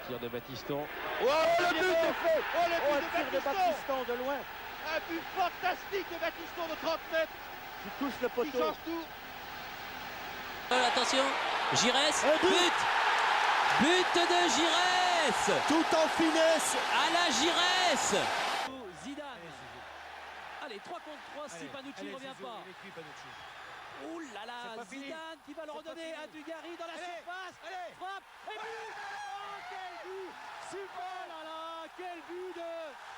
tir de Battiston. Oh, le but est fait. Oh, le but Un tir de Battiston de loin. Un but fantastique de Battiston de 30 mètres. Qui touche le Qui poteau. change tout. Attention, Giresse, but. But de Giresse. Tout en finesse. À la Giresse. Zidane. Allez, 3 contre 3 si Panucci ne revient pas. Ouh là là, Zidane qui va le redonner à Dugarry dans la surface. Frappe et but. Oh, quel but. Super, là là, quel but de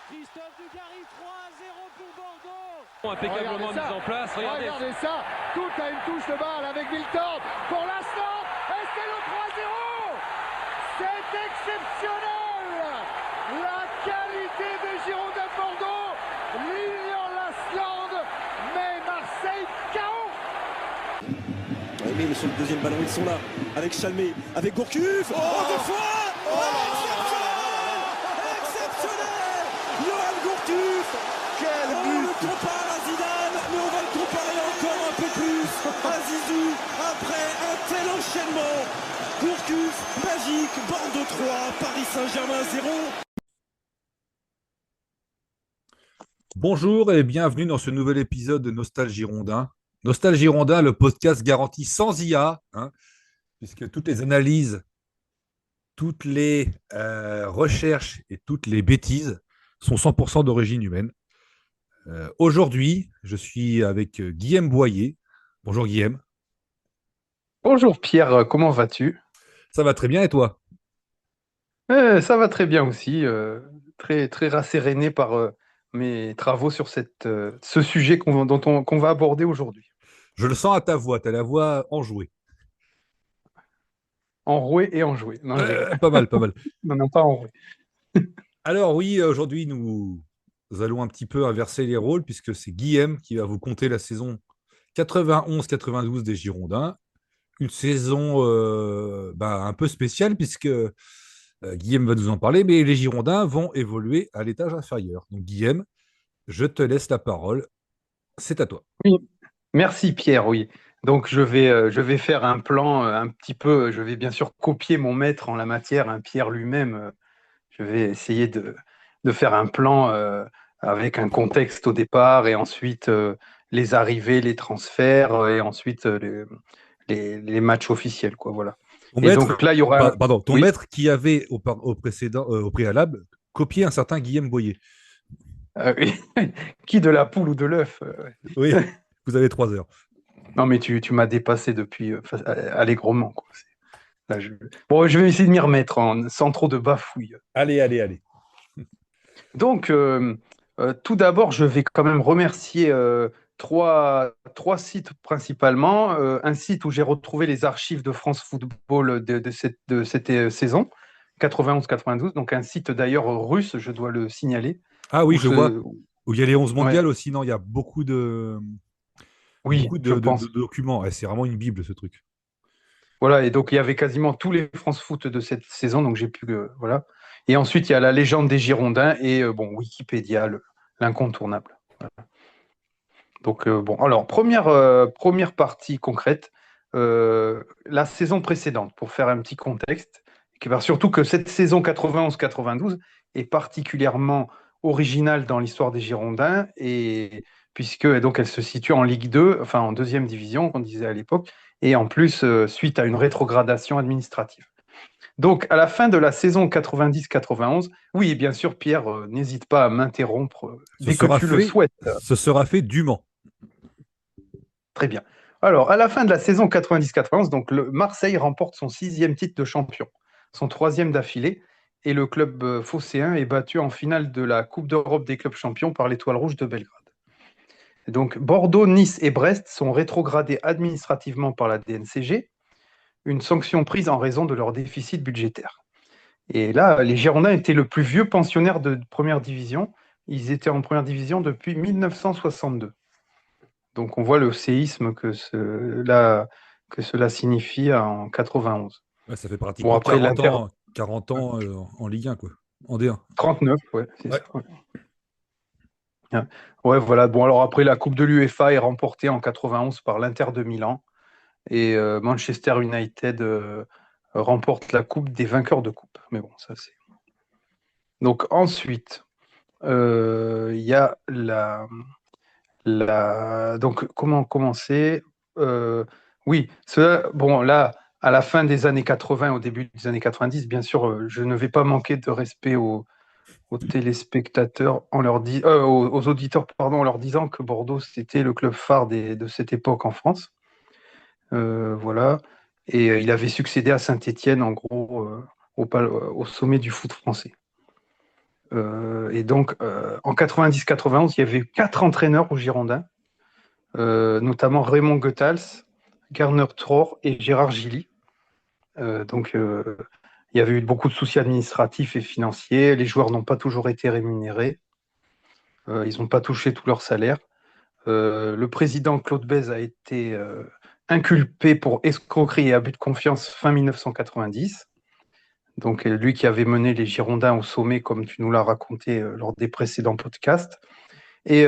Christophe Dugarry. 3-0 pour Bordeaux. Impeccablement mis en place, Regardez ça. Tout a une touche de balle avec Milton. Pour l'instant, et c'est le 3-0. C'est exceptionnel. La qualité des Girondins de Bordeaux. Lilian Lasland met Marseille KO. Mais sur le deuxième ballon, ils sont là, avec Chalmé, avec Gourcuff, deux fois. Exceptionnel. Johan Gourcuff. Quel On but. le compare à Zidane, mais on va le comparer encore un peu plus à Zizou, après un tel enchaînement. Gourcuff, magique, Bordeaux 3, Paris Saint-Germain 0. Bonjour et bienvenue dans ce nouvel épisode de Nostalgie Girondin. Nostalgie Girondin, le podcast garanti sans IA, puisque toutes les analyses, toutes les recherches et toutes les bêtises sont 100% d'origine humaine. Aujourd'hui, je suis avec Guillaume Boyer. Bonjour Guillaume. Bonjour Pierre, comment vas-tu? Ça va très bien et toi? Ça va très bien aussi, très, très rasséréné par mes travaux sur ce sujet qu'on va aborder aujourd'hui. Je le sens à ta voix, tu as la voix enjouée. Enroué et enjoué. Non, Pas mal, pas mal. non, pas enroué. Alors oui, aujourd'hui, nous allons un petit peu inverser les rôles puisque c'est Guillaume qui va vous conter la saison 91-92 des Girondins. Une saison un peu spéciale puisque Guillaume va nous en parler, mais les Girondins vont évoluer à l'étage inférieur. Donc Guillaume, je te laisse la parole. C'est à toi. Oui, merci Pierre, oui. Donc je vais faire un plan un petit peu, je vais bien sûr copier mon maître en la matière, Pierre lui-même. Je vais essayer de faire un plan avec un contexte au départ et ensuite les arrivées, les transferts et ensuite les matchs officiels, quoi, voilà. Ton Et maître, donc là, il y aura... ton Oui. maître qui avait au préalable copié un certain Guillaume Boyer. Oui. Qui, de la poule ou de l'œuf? Oui, vous avez 3 heures. Non, mais tu m'as dépassé depuis allègrement, quoi. Là, Bon, je vais essayer de m'y remettre sans trop de bafouilles. Allez. Donc, tout d'abord, je vais quand même remercier trois sites principalement. Un site où j'ai retrouvé les archives de France Football de cette saison, 91-92. Donc, un site d'ailleurs russe, je dois le signaler. Ah oui, je vois. Où il y a les 11 mondiales Ouais. aussi, non, il y a beaucoup de Oui, je pense. documents. Ouais, c'est vraiment une bible, ce truc. Voilà, et donc il y avait quasiment tous les France Foot de cette saison, donc j'ai pu voilà. Et ensuite il y a la légende des Girondins et Wikipédia, l'incontournable. Voilà. Donc alors première partie concrète, la saison précédente pour faire un petit contexte, surtout que cette saison 91-92 est particulièrement originale dans l'histoire des Girondins et puisque donc elle se situe en Ligue 2, enfin en deuxième division, qu'on disait à l'époque. Et en plus, suite à une rétrogradation administrative. Donc, à la fin de la saison 90-91, oui, bien sûr, Pierre, n'hésite pas à m'interrompre dès que tu le souhaites. Ce sera fait dûment. Très bien. Alors, à la fin de la saison 90-91, donc le Marseille remporte son 6e titre de champion, son 3e d'affilée, et le club phocéen est battu en finale de la Coupe d'Europe des clubs champions par l'Étoile rouge de Belgrade. Donc, Bordeaux, Nice et Brest sont rétrogradés administrativement par la DNCG, une sanction prise en raison de leur déficit budgétaire. Et là, les Girondins étaient le plus vieux pensionnaire de première division. Ils étaient en première division depuis 1962. Donc, on voit le séisme que cela signifie en 91. Ouais, ça fait pratiquement après 40 ans en Ligue 1, quoi. En D1. 39, ouais, c'est ça. Ouais, voilà. Bon, alors après, la Coupe de l'UEFA est remportée en 91 par l'Inter de Milan et Manchester United remporte la coupe des vainqueurs de coupe. Mais bon, ça c'est. Donc ensuite, il y a donc comment commencer Oui, bon là, à la fin des années 80, au début des années 90, bien sûr, je ne vais pas manquer de respect aux téléspectateurs aux auditeurs, pardon, en leur disant que Bordeaux c'était le club phare de cette époque en France. Voilà. Et il avait succédé à Saint-Étienne, en gros, au sommet du foot français. Et donc, en 90-91, il y avait 4 entraîneurs aux Girondins, notamment Raymond Goethals, Garner Tror et Gérard Gilly. Donc, il y avait eu beaucoup de soucis administratifs et financiers. Les joueurs n'ont pas toujours été rémunérés. Ils n'ont pas touché tout leur salaire. Le président Claude Bèze a été inculpé pour escroquerie et abus de confiance fin 1990. Donc, lui qui avait mené les Girondins au sommet, comme tu nous l'as raconté lors des précédents podcasts. Et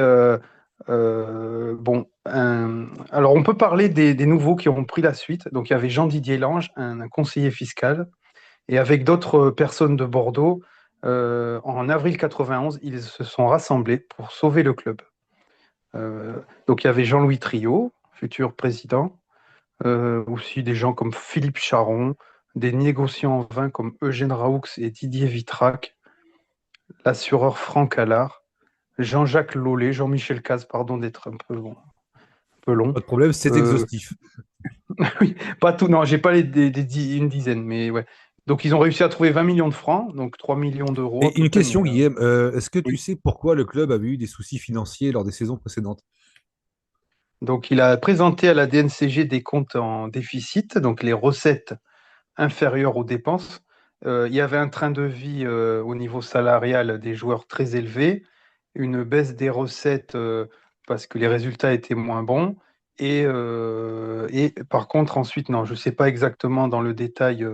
bon, alors on peut parler des nouveaux qui ont pris la suite. Donc, il y avait Jean-Didier Lange, un conseiller fiscal, et avec d'autres personnes de Bordeaux, en avril 91, ils se sont rassemblés pour sauver le club. Donc, il y avait Jean-Louis Triot, futur président, aussi des gens comme Philippe Charon, des négociants en vin comme Eugène Raoux et Didier Vitrac, l'assureur Franck Allard, Jean-Jacques Lollet, Jean-Michel Caz, pardon d'être un peu long. Pas de problème, c'est exhaustif. Oui, pas tout, non, j'ai pas une dizaine, mais ouais. Donc, ils ont réussi à trouver 20 millions de francs, donc 3 millions d'euros. Et une question, Guillaume, est-ce que tu oui. sais pourquoi le club avait eu des soucis financiers lors des saisons précédentes? Donc, il a présenté à la DNCG des comptes en déficit, donc les recettes inférieures aux dépenses. Il y avait un train de vie au niveau salarial des joueurs très élevé, une baisse des recettes parce que les résultats étaient moins bons. Et par contre, ensuite, non, je ne sais pas exactement dans le détail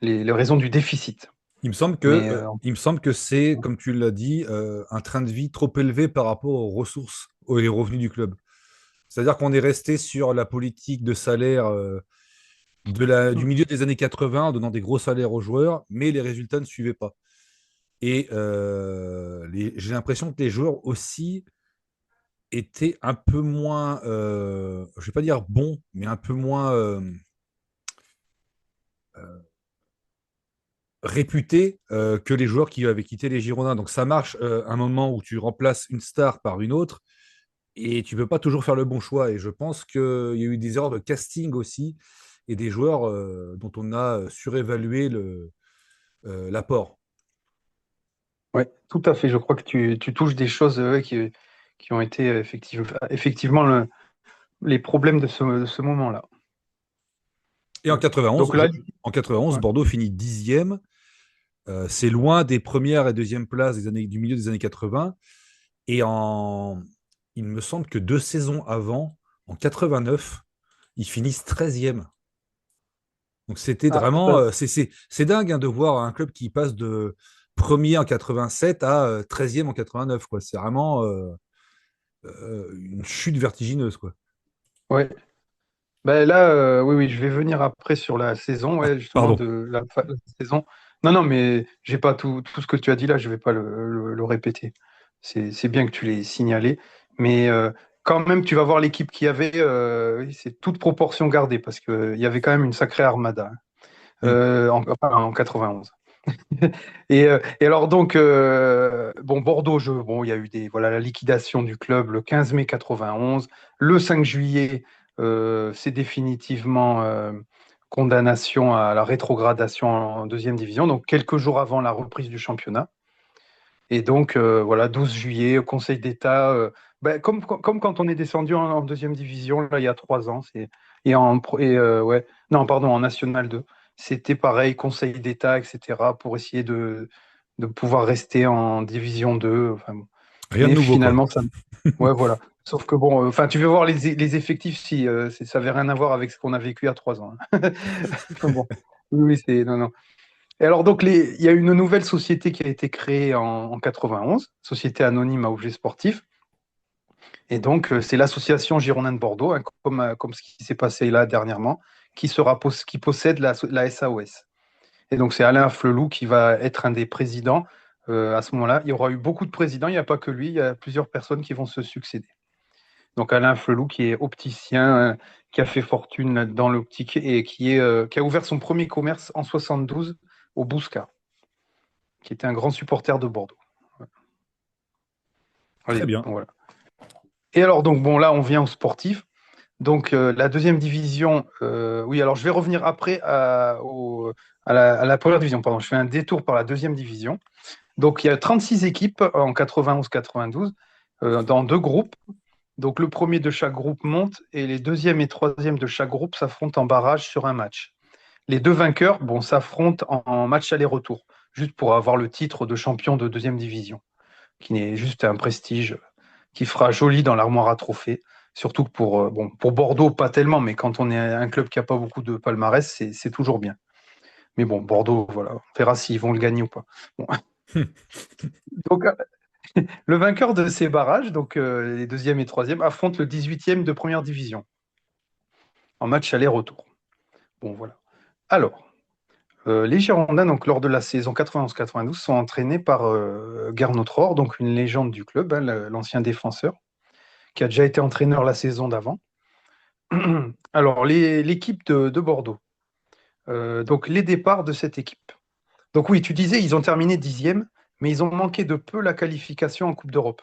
les raisons du déficit. Il me semble que c'est, comme tu l'as dit, un train de vie trop élevé par rapport aux ressources et les revenus du club. C'est-à-dire qu'on est resté sur la politique de salaire du milieu des années 80, en donnant des gros salaires aux joueurs, mais les résultats ne suivaient pas. Et j'ai l'impression que les joueurs aussi étaient un peu moins, je ne vais pas dire bons, mais un peu moins réputés que les joueurs qui avaient quitté les Girondins. Donc ça marche un moment où tu remplaces une star par une autre et tu ne peux pas toujours faire le bon choix. Et je pense qu'il y a eu des erreurs de casting aussi et des joueurs dont on a surévalué l'apport. Oui, tout à fait. Je crois que tu touches des choses qui ont été effectivement les problèmes de ce moment-là. Et en 91, Donc là, ouais. Bordeaux finit 10e. C'est loin des premières et deuxièmes places du milieu des années 80. Et il me semble que 2 saisons avant, en 89, ils finissent 13e. Donc c'était vraiment... c'est dingue de voir un club qui passe de premier en 87 à 13e en 89. Quoi. C'est vraiment une chute vertigineuse. Quoi. Ouais. Ben là, oui, je vais venir après sur la saison, justement, Pardon. de la saison. Non, mais j'ai pas tout ce que tu as dit là, je vais pas le répéter. C'est bien que tu l'aies signalé. Mais quand même, tu vas voir l'équipe qu'il y avait, c'est toute proportion gardée, parce qu'il y avait quand même une sacrée armada en 91. Et alors donc, bon, Bordeaux, il y a eu la liquidation du club le 15 mai 91. Le 5 juillet, c'est définitivement condamnation à la rétrogradation en deuxième division, donc quelques jours avant la reprise du championnat. Et donc, 12 juillet, au Conseil d'État, comme quand on est descendu en deuxième division, là, il y a 3 ans, en National 2. C'était pareil, Conseil d'État, etc., pour essayer de pouvoir rester en Division 2. Enfin, bon. Rien de nouveau. Finalement, ouais, voilà. Sauf que bon, tu veux voir les effectifs, si ça n'avait rien à voir avec ce qu'on a vécu il y a 3 ans. Bon. Oui, c'est. Non. Et alors, donc, il y a une nouvelle société qui a été créée en 91, Société anonyme à objet sportif. Et donc, c'est l'association Girondins de Bordeaux, hein, comme ce qui s'est passé là dernièrement, qui possède la SAOS. Et donc, c'est Alain Flelou qui va être un des présidents à ce moment-là. Il y aura eu beaucoup de présidents, il n'y a pas que lui, il y a plusieurs personnes qui vont se succéder. Donc, Alain Flelou, qui est opticien, qui a fait fortune dans l'optique et qui a ouvert son premier commerce en 72 au Bouscat, qui était un grand supporter de Bordeaux. Très bien. Voilà. Et alors, donc, bon, là, on vient au sportif. Donc, la deuxième division, oui, alors je vais revenir après à la première division. Pardon, je fais un détour par la deuxième division. Donc, il y a 36 équipes en 91-92 dans 2 groupes. Donc, le premier de chaque groupe monte et les deuxième et troisième de chaque groupe s'affrontent en barrage sur un match. Les 2 vainqueurs s'affrontent en match aller-retour, juste pour avoir le titre de champion de deuxième division, qui n'est juste un prestige qui fera joli dans l'armoire à trophées. Surtout que pour Bordeaux, pas tellement, mais quand on est un club qui n'a pas beaucoup de palmarès, c'est toujours bien. Mais bon, Bordeaux, voilà, on verra s'ils vont le gagner ou pas. Bon. Donc, le vainqueur de ces barrages, donc les deuxième et troisième, affronte le 18e de première division en match aller-retour. Bon, voilà. Alors, les Girondins, donc, lors de la saison 91-92, sont entraînés par Gernot Rohr, donc une légende du club, l'ancien défenseur, qui a déjà été entraîneur la saison d'avant. Alors, l'équipe de Bordeaux. Donc, les départs de cette équipe. Donc oui, tu disais, ils ont terminé 10e, mais ils ont manqué de peu la qualification en Coupe d'Europe.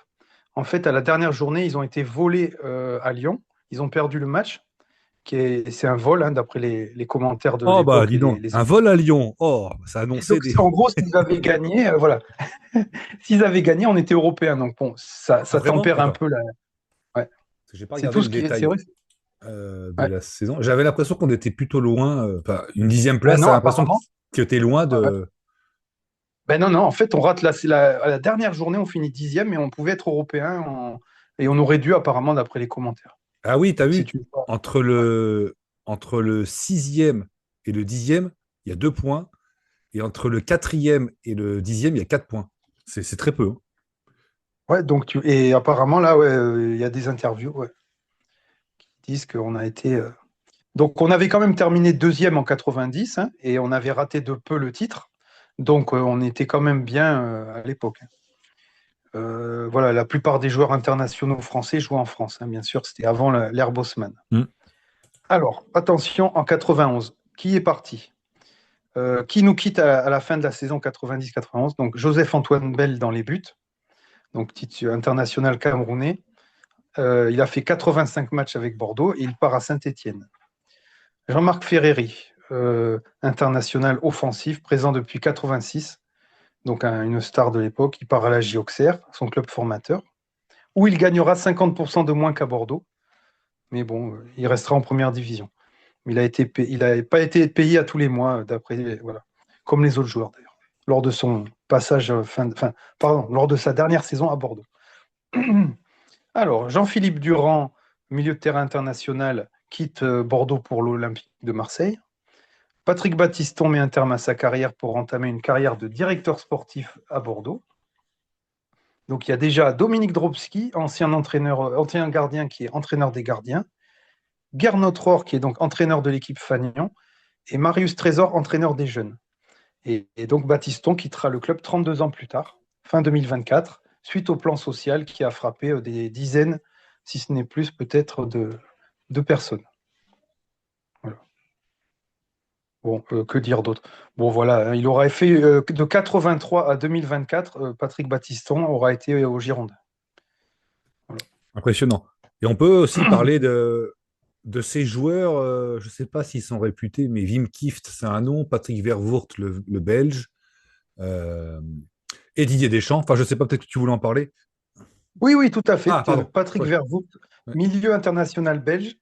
En fait, à la dernière journée, ils ont été volés à Lyon. Ils ont perdu le match. C'est un vol, hein, d'après les commentaires de Oh, l'époque. bah, dis donc, un vol à Lyon. Oh, ça Et annonçait donc, en gros, s'ils avaient gagné, voilà. S'ils avaient gagné, on était européens. Donc bon, ça vraiment tempère un D'accord. peu la. Ouais. J'ai pas C'est regardé tout le ce qui est. détail C'est vrai. de Ouais. la saison. J'avais l'impression qu'on était plutôt loin. Une 10e Ben place, non, t'as l'impression apparemment. que tu es loin Ouais. de. Ben non, non, en fait, on rate à la dernière journée, on finit 10e, mais on pouvait être européen et on aurait dû, apparemment, d'après les commentaires. Ah oui, t'as Si vu, tu... entre Ouais. entre le 6e et le 10e, il y a 2 points. Et entre le 4e et le 10e, il y a 4 points. C'est très peu. Hein. Ouais, donc et apparemment, là, ouais, il y a des interviews ouais, qui disent qu'on a été. Donc, on avait quand même terminé 2e en 90 hein, et on avait raté de peu le titre. Donc, on était quand même bien à l'époque. Voilà, la plupart des joueurs internationaux français jouaient en France. Hein, bien sûr, c'était avant l'ère Bosman. Mm. Alors, attention, en 91, qui est parti qui nous quitte à la fin de la saison 90-91 Donc, Joseph-Antoine Bell dans les buts, donc titre international camerounais. Il a fait 85 matchs avec Bordeaux et il part à Saint-Étienne. Jean-Marc Ferreri, international offensif, présent depuis 86, donc une star de l'époque. Il part à la J Auxerre, son club formateur, où il gagnera 50% de moins qu'à Bordeaux. Mais bon, il restera en première division. Il n'a pas été payé à tous les mois, voilà, comme les autres joueurs d'ailleurs, lors de son passage, lors de sa dernière saison à Bordeaux. Alors, Jean-Philippe Durand, milieu de terrain international, quitte Bordeaux pour l'Olympique de Marseille. Patrick Battiston met un terme à sa carrière pour entamer une carrière de directeur sportif à Bordeaux. Donc, il y a déjà Dominique Drobski, ancien gardien qui est entraîneur des gardiens. Gernot Rohr, qui est donc entraîneur de l'équipe Fagnon, et Marius Trésor, entraîneur des jeunes. Et donc Battiston quittera le club 32 ans plus tard, fin 2024, suite au plan social qui a frappé des dizaines, si ce n'est plus peut-être, de personnes. Voilà. Bon, que dire d'autre? Bon, voilà, hein, il aura fait de 83 à 2024, Patrick Battiston aura été au Girondins. Voilà. Impressionnant. Et on peut aussi parler de ces joueurs, je ne sais pas s'ils sont réputés, mais Wim Kieft, c'est un nom, Patrick Vervoort, le Belge, et Didier Deschamps. Enfin, je ne sais pas, peut-être que tu voulais en parler. Oui, oui, tout à fait. Ah, pardon. Patrick Ouais. Vervoort, Ouais. milieu international belge,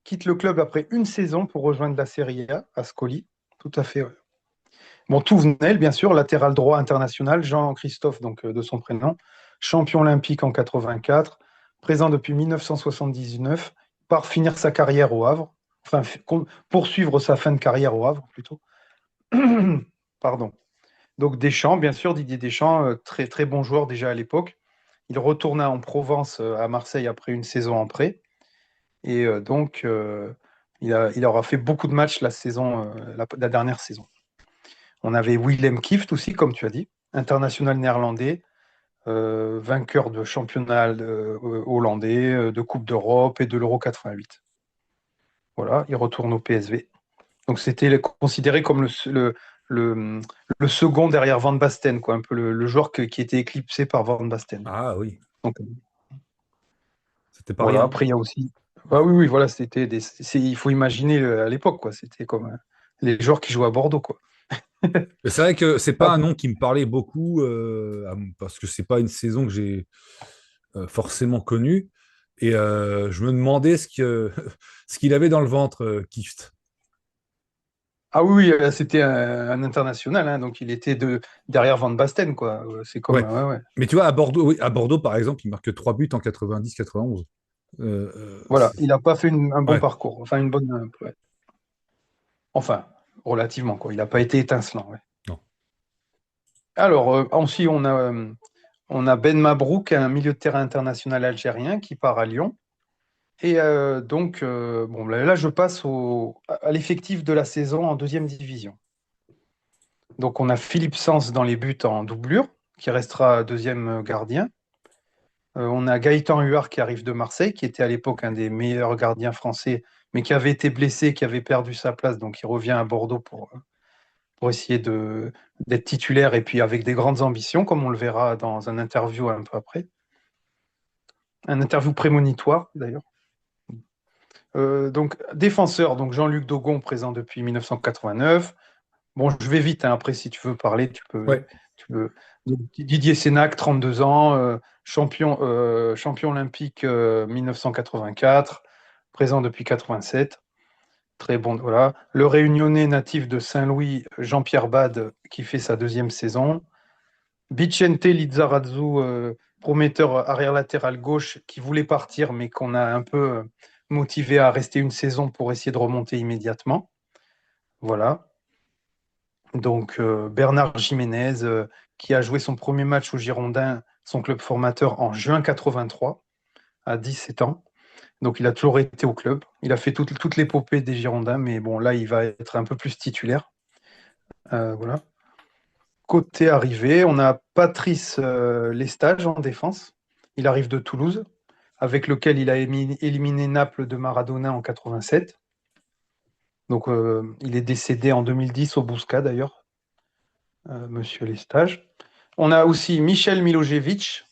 quitte le club après une saison pour rejoindre la Serie A à Scoli. Tout à fait. Ouais. Bon, Touvenel, bien sûr, latéral droit international, Jean-Christophe, donc de son prénom, champion olympique en 84, présent depuis 1979, part finir sa carrière au Havre, enfin poursuivre sa fin de carrière au Havre plutôt. Pardon. Donc Deschamps, bien sûr, Didier Deschamps, très très bon joueur déjà à l'époque. Il retourna en Provence à Marseille après une saison en prêt. Et donc, Il aura fait beaucoup de matchs la dernière saison. On avait Willem Kieft aussi, comme tu as dit, international néerlandais, vainqueur de championnat hollandais, de Coupe d'Europe et de l'Euro 88. Voilà, il retourne au PSV. Donc c'était considéré comme le second derrière Van Basten, quoi, un peu le joueur qui était éclipsé par Van Basten. Ah oui. Donc, c'était pas voilà, rien. après il y a aussi. Ah oui, voilà, il faut imaginer à l'époque, quoi. C'était comme les joueurs qui jouaient à Bordeaux, quoi. Mais c'est vrai que c'est pas un nom qui me parlait beaucoup parce que c'est pas une saison que j'ai forcément connue. Et je me demandais ce qu'il avait dans le ventre, Kieft. Ah oui, c'était un international, hein, donc il était derrière Van Basten, quoi. C'est comme. Ouais. Ouais. Mais tu vois, à Bordeaux, par exemple, il marque 3 buts en 90-91. Voilà, il n'a pas fait un bon Ouais. parcours, enfin une bonne. Ouais. Enfin, relativement, quoi. Il n'a pas été étincelant. Ouais. Non. Alors, ensuite, on a Ben Mabrouk, un milieu de terrain international algérien qui part à Lyon. Et donc, bon, là, je passe à l'effectif de la saison en deuxième division. Donc, on a Philippe Sens dans les buts en doublure, qui restera deuxième gardien. On a Gaëtan Huard qui arrive de Marseille, qui était à l'époque un des meilleurs gardiens français, mais qui avait été blessé, qui avait perdu sa place, donc il revient à Bordeaux pour essayer d'être titulaire et puis avec des grandes ambitions, comme on le verra dans un interview un peu après. Un interview prémonitoire, d'ailleurs. Donc, défenseur, donc Jean-Luc Dogon, présent depuis 1989. Bon, je vais vite, hein, après, si tu veux parler, tu peux. Ouais. Donc, Didier Sénac, 32 ans, champion olympique 1984, présent depuis 87. Très bon, voilà. Le Réunionnais natif de Saint-Louis, Jean-Pierre Bade, qui fait sa deuxième saison. Vicente Lizarazu, prometteur arrière latéral gauche, qui voulait partir, mais qu'on a un peu motivé à rester une saison pour essayer de remonter immédiatement. Voilà. Donc Bernard Jiménez, qui a joué son premier match au Girondins, son club formateur, en juin 83, à 17 ans. Donc il a toujours été au club. Il a fait toute l'épopée des Girondins, mais bon, là, il va être un peu plus titulaire. Voilà. Côté arrivée, on a Patrice Lestage en défense. Il arrive de Toulouse, avec lequel il a éliminé Naples de Maradona en 87. Donc il est décédé en 2010 au Bouscat d'ailleurs, monsieur Lestage. On a aussi Michel Milojevic,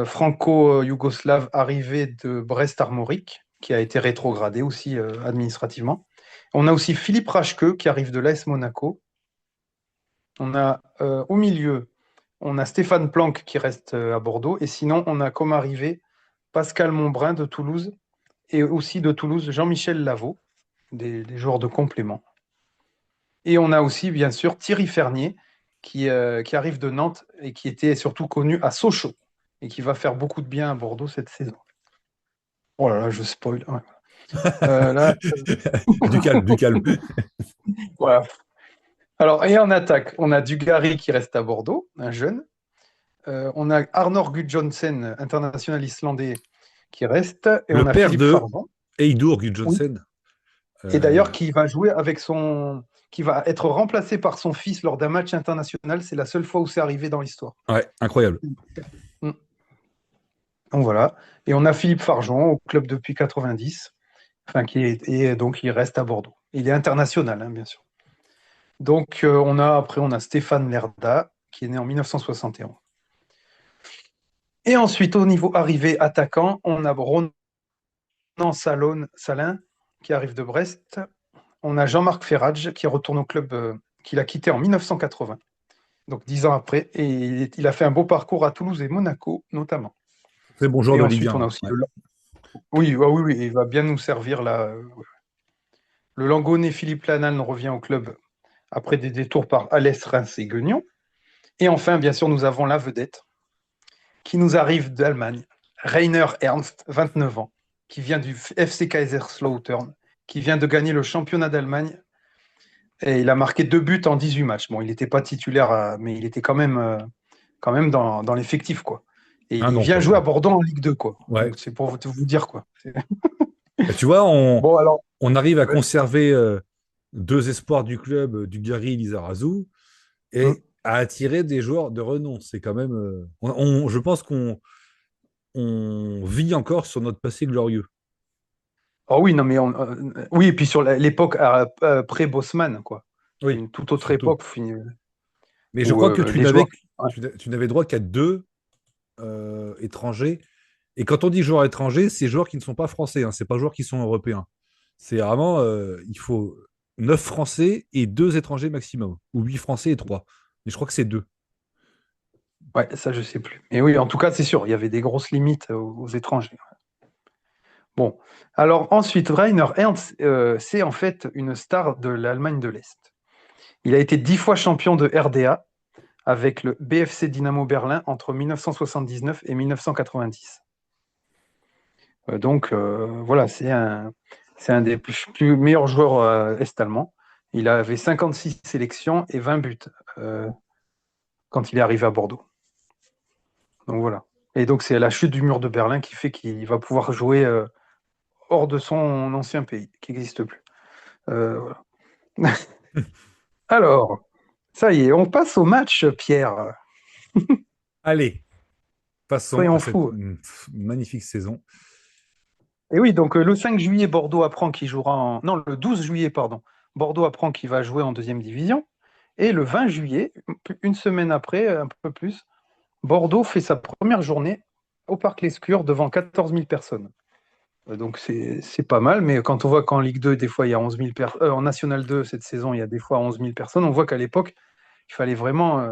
franco-yougoslave arrivé de Brest-Armorique, qui a été rétrogradé aussi administrativement. On a aussi Philippe Rachke, qui arrive de l'AS Monaco. On a au milieu, on a Stéphane Planck qui reste à Bordeaux. Et sinon, on a comme arrivé Pascal Monbrun de Toulouse et aussi de Toulouse Jean-Michel Lavaux, des joueurs de complément. Et on a aussi, bien sûr, Thierry Fernier qui arrive de Nantes et qui était surtout connu à Sochaux et qui va faire beaucoup de bien à Bordeaux cette saison. Oh là là, je spoil. Ouais. Là, Du calme. voilà. Alors, et en attaque, on a Dugarry qui reste à Bordeaux, un jeune. On a Arnor Gudjohnsen, international islandais, qui reste. Et le on a père Philippe de Farban. Eidur Gudjohnsen. Et d'ailleurs, qui va jouer qui va être remplacé par son fils lors d'un match international. C'est la seule fois où c'est arrivé dans l'histoire. Ouais, incroyable. Donc voilà. Et on a Philippe Farjon au club depuis 90. Enfin, donc il reste à Bordeaux. Il est international, hein, bien sûr. Donc on a Stéphane Lerda, qui est né en 1971. Et ensuite, au niveau arrivé attaquant, on a Ronan Salin, qui arrive de Brest. On a Jean-Marc Ferrage, qui retourne au club qu'il a quitté en 1980. Donc 10 ans après. Et il a fait un beau parcours à Toulouse et Monaco, notamment. Très bon joueur et de ensuite, Ligue 1. on a aussi oui, il va bien nous servir là. Le Langonais Philippe Lanal revient au club après des détours par Alès, Reims et Guignon. Et enfin, bien sûr, nous avons la vedette qui nous arrive d'Allemagne, Rainer Ernst, 29 ans, qui vient du FC Kaiserslautern, qui vient de gagner le championnat d'Allemagne. Et il a marqué 2 buts en 18 matchs. Bon, il n'était pas titulaire, mais il était quand même dans l'effectif, quoi. Et il vient jouer à Bordeaux en Ligue 2, quoi. Ouais. Donc, c'est pour vous dire, quoi. Et tu vois, Bon, alors, on arrive à ouais. conserver deux espoirs du club, Dugarry et Lizarazu, Mm. et à attirer des joueurs de renom. C'est quand même. Je pense qu'on vit encore sur notre passé glorieux. Oh oui, non, mais oui, et puis sur l'époque pré-Bosman, quoi. C'est Oui, une toute autre surtout. époque Mais je où crois que les joueurs. Ouais. tu n'avais droit qu'à deux étrangers. Et quand on dit joueurs étrangers, c'est joueurs qui ne sont pas français, hein, c'est pas joueurs qui sont européens. C'est vraiment, il faut 9 Français et 2 étrangers maximum, ou 8 Français et 3. Mais je crois que c'est 2. Ouais, ça, je sais plus. Mais oui, en tout cas, c'est sûr, il y avait des grosses limites aux étrangers. Bon, alors ensuite, Rainer Ernst, c'est en fait une star de l'Allemagne de l'Est. Il a été 10 fois champion de RDA avec le BFC Dynamo Berlin entre 1979 et 1990. Donc voilà, c'est un des plus meilleurs joueurs est-allemands. Il avait 56 sélections et 20 buts quand il est arrivé à Bordeaux. Donc voilà. Et donc c'est la chute du mur de Berlin qui fait qu'il va pouvoir jouer hors de son ancien pays, qui n'existe plus. Voilà. Alors, ça y est, on passe au match, Pierre. Allez, passons à Soyons cette fous. magnifique saison. Et oui, donc le 5 juillet, Bordeaux apprend qu'il jouera en. Non, le 12 juillet, pardon. Bordeaux apprend qu'il va jouer en deuxième division. Et le 20 juillet, une semaine après, un peu plus, Bordeaux fait sa première journée au Parc Lescure devant 14 000 personnes. Donc c'est pas mal, mais quand on voit qu'en Ligue 2, des fois, il y a 11 000 personnes, en National 2, cette saison, il y a des fois 11 000 personnes, on voit qu'à l'époque, il fallait vraiment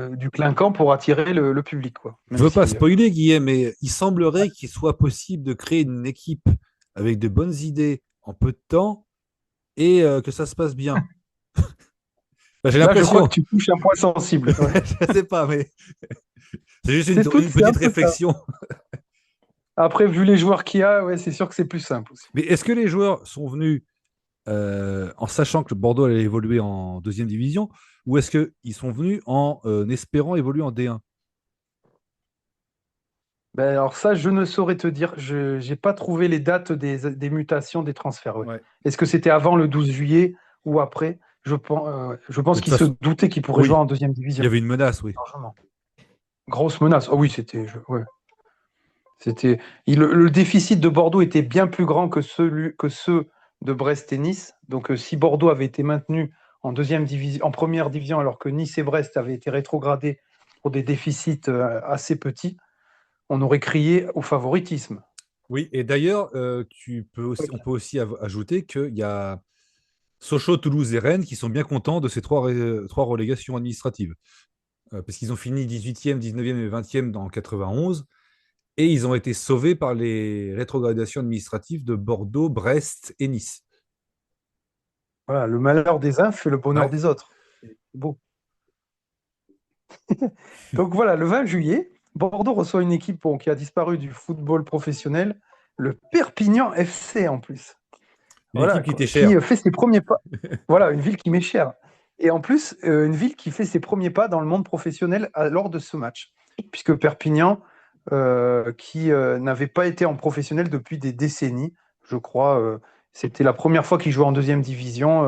du clinquant pour attirer le public, quoi. Je Même veux pas si, spoiler, Guillaume, mais il semblerait qu'il soit possible de créer une équipe avec de bonnes idées en peu de temps et que ça se passe bien. Bah, j'ai là, je crois l'impression. que tu touches un point sensible. Ouais. Je sais pas, mais c'est juste C'est une c'est un petite peu ça. réflexion. Après, vu les joueurs qu'il y a, ouais, c'est sûr que c'est plus simple aussi. Mais est-ce que les joueurs sont venus en sachant que Bordeaux allait évoluer en deuxième division, ou est-ce qu'ils sont venus en espérant évoluer en D1? Ben, alors ça, je ne saurais te dire. Je n'ai pas trouvé les dates des mutations, des transferts. Ouais. Ouais. Est-ce que c'était avant le 12 juillet ou après? Je pense De toute qu'ils se façon, doutaient qu'ils pourraient jouer oui, en deuxième il y division. avait une menace, oui. Largement. Grosse menace. Oh oui, ouais. C'était, le déficit de Bordeaux était bien plus grand que ceux de Brest et Nice. Donc, si Bordeaux avait été maintenu en deuxième division, en première division, alors que Nice et Brest avaient été rétrogradés pour des déficits assez petits, on aurait crié au favoritisme. Oui, et d'ailleurs, on peut aussi ajouter qu'il y a Sochaux, Toulouse et Rennes qui sont bien contents de ces trois relégations administratives. Parce qu'ils ont fini 18e, 19e et 20e dans 91, et ils ont été sauvés par les rétrogradations administratives de Bordeaux, Brest et Nice. Voilà, le malheur des uns fait le bonheur Ouais. des autres. C'est beau. Donc voilà, le 20 juillet, Bordeaux reçoit une équipe qui a disparu du football professionnel, le Perpignan FC en plus. Une Voilà, équipe qui était qui chère. fait ses premiers pas. Voilà, une ville qui m'est chère. Et en plus, une ville qui fait ses premiers pas dans le monde professionnel lors de ce match. Puisque Perpignan, qui n'avait pas été en professionnel depuis des décennies, je crois, c'était la première fois qu'ils jouaient en deuxième division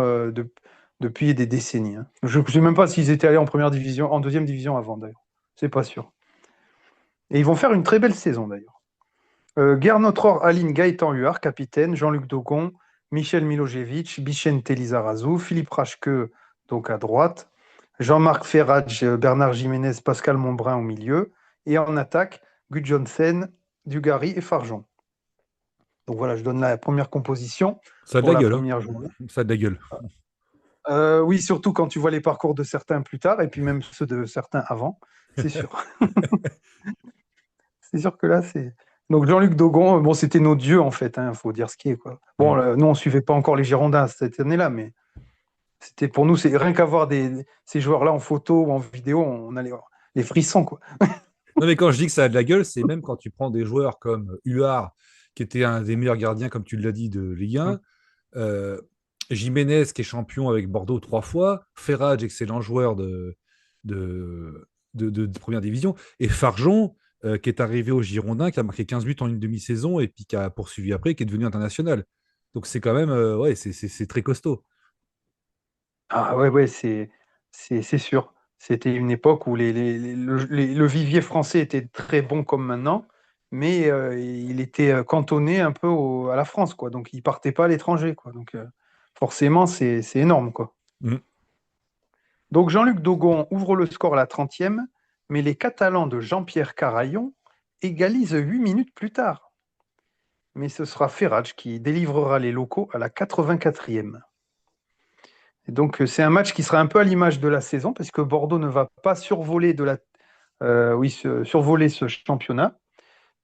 depuis des décennies. Hein. Je ne sais même pas s'ils étaient allés en deuxième division avant, d'ailleurs. C'est pas sûr. Et ils vont faire une très belle saison, d'ailleurs. Gernot Rohr aligne Gaëtan Huard, capitaine, Jean-Luc Dogon, Michel Milojevic, Bichente Lizarazu, Philippe Raschke, donc à droite, Jean-Marc Ferrage, Bernard Jiménez, Pascal Monbrun au milieu, et en attaque, Gudjonsen, Dugarry et Farjon. Donc voilà, je donne la première composition Ça a de pour la la gueule. première journée. Ça a de la gueule. Oui, surtout quand tu vois les parcours de certains plus tard, et puis même ceux de certains avant, c'est sûr. C'est sûr que là, c'est... Donc Jean-Luc Dogon, bon, c'était nos dieux en fait, il faut dire ce qui est, quoi. Bon, nous, on ne suivait pas encore les Girondins cette année-là, mais c'était pour nous, c'est rien qu'à voir ces joueurs-là en photo ou en vidéo, on a les frissons, quoi. Non, mais quand je dis que ça a de la gueule, c'est même quand tu prends des joueurs comme Huard, qui était un des meilleurs gardiens, comme tu l'as dit, de Ligue 1, Jiménez, qui est champion avec Bordeaux 3 fois, Ferrage, excellent joueur de première division, et Farjon, qui est arrivé au Girondin, qui a marqué 15 buts en une demi-saison et puis qui a poursuivi après, qui est devenu international. Donc c'est quand même, ouais, c'est très costaud. Ah ouais, c'est sûr. C'était une époque où le vivier français était très bon comme maintenant, mais il était cantonné un peu à la France, quoi. Donc il partait pas à l'étranger, quoi. Donc forcément, c'est énorme, quoi. Mm. Donc Jean-Luc Dogon ouvre le score à la 30e, mais les Catalans de Jean-Pierre Carayon égalisent 8 minutes plus tard. Mais ce sera Ferrach qui délivrera les locaux à la 84e. Et donc c'est un match qui sera un peu à l'image de la saison, parce que Bordeaux ne va pas survoler survoler ce championnat.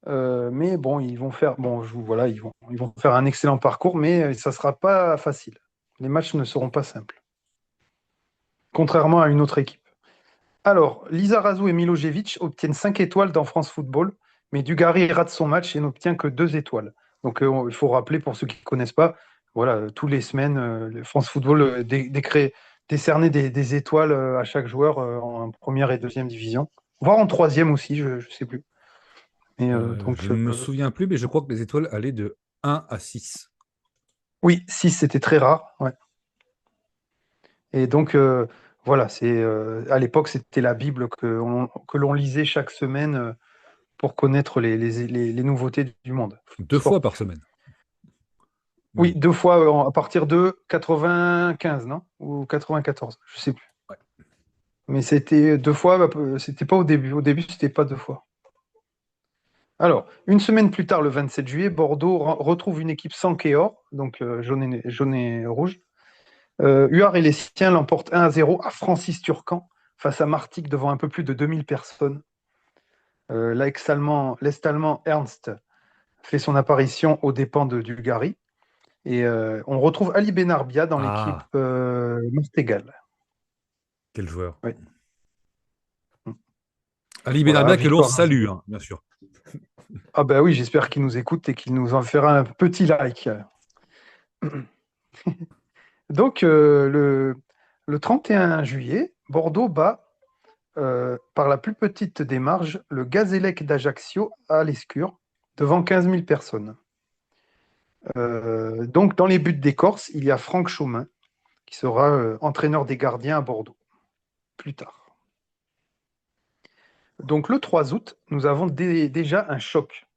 Mais bon, ils vont faire, voilà, ils vont faire un excellent parcours, mais ça ne sera pas facile. Les matchs ne seront pas simples, contrairement à une autre équipe. Alors, Lizarazu et Milojevic obtiennent 5 étoiles dans France Football, mais Dugarry rate son match et n'obtient que 2 étoiles. Donc, il faut rappeler, pour ceux qui ne connaissent pas, voilà, tous les semaines, France Football décernait des étoiles à chaque joueur en première et deuxième division, voire en troisième aussi, je ne sais plus. Et, Je ne me souviens plus, mais je crois que les étoiles allaient de 1 à 6. Oui, 6, c'était très rare. Ouais. Et donc, voilà, à l'époque, c'était la Bible que l'on lisait chaque semaine pour connaître les nouveautés du monde. 2 fois par semaine. Oui, 2 fois à partir de 95, non? Ou 94, je ne sais plus. Ouais. Mais c'était 2 fois, c'était pas au début. Au début, c'était pas 2 fois. Alors, une semaine plus tard, le 27 juillet, Bordeaux retrouve une équipe sans Kéor, donc jaune et rouge. Huard et les siens l'emportent 1-0 à Francis Turcan face à Martigues devant un peu plus de 2000 personnes. L'Est-Allemand Ernst fait son apparition aux dépens de Dugarry. Et on retrouve Ali Benarbia dans l'équipe Martégal. Quel joueur. Oui. Ali Benarbia que l'on salue, hein, bien sûr. Ah ben oui, j'espère qu'il nous écoute et qu'il nous en fera un petit like. Donc, le 31 juillet, Bordeaux bat, par la plus petite des marges, le Gazélec d'Ajaccio à l'Escure, devant 15 000 personnes. Donc, dans les buts des Corses, il y a Franck Chaumin, qui sera entraîneur des gardiens à Bordeaux, plus tard. Donc, le 3 août, nous avons déjà un choc.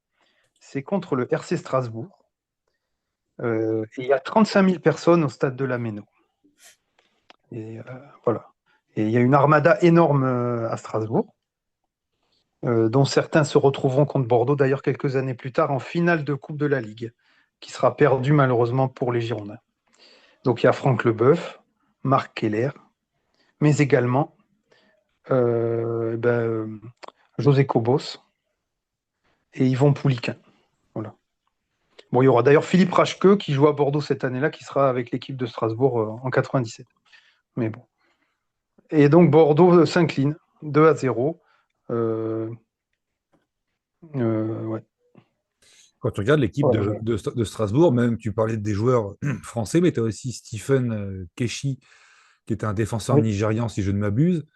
C'est contre le RC Strasbourg. Et il y a 35 000 personnes au stade de la Méno. Et voilà. Et il y a une armada énorme à Strasbourg, dont certains se retrouveront contre Bordeaux, d'ailleurs, quelques années plus tard, en finale de Coupe de la Ligue, qui sera perdue malheureusement pour les Girondins. Donc il y a Franck Leboeuf, Marc Keller, mais également José Cobos et Yvon Pouliquin. Voilà. Bon, il y aura d'ailleurs Philippe Rachequeux qui joue à Bordeaux cette année-là, qui sera avec l'équipe de Strasbourg en 97. Mais bon. Et donc Bordeaux s'incline 2-0. Ouais. Quand tu regardes l'équipe de Strasbourg, même tu parlais des joueurs français, mais tu as aussi Stephen Keshi, qui est un défenseur nigérian, si je ne m'abuse.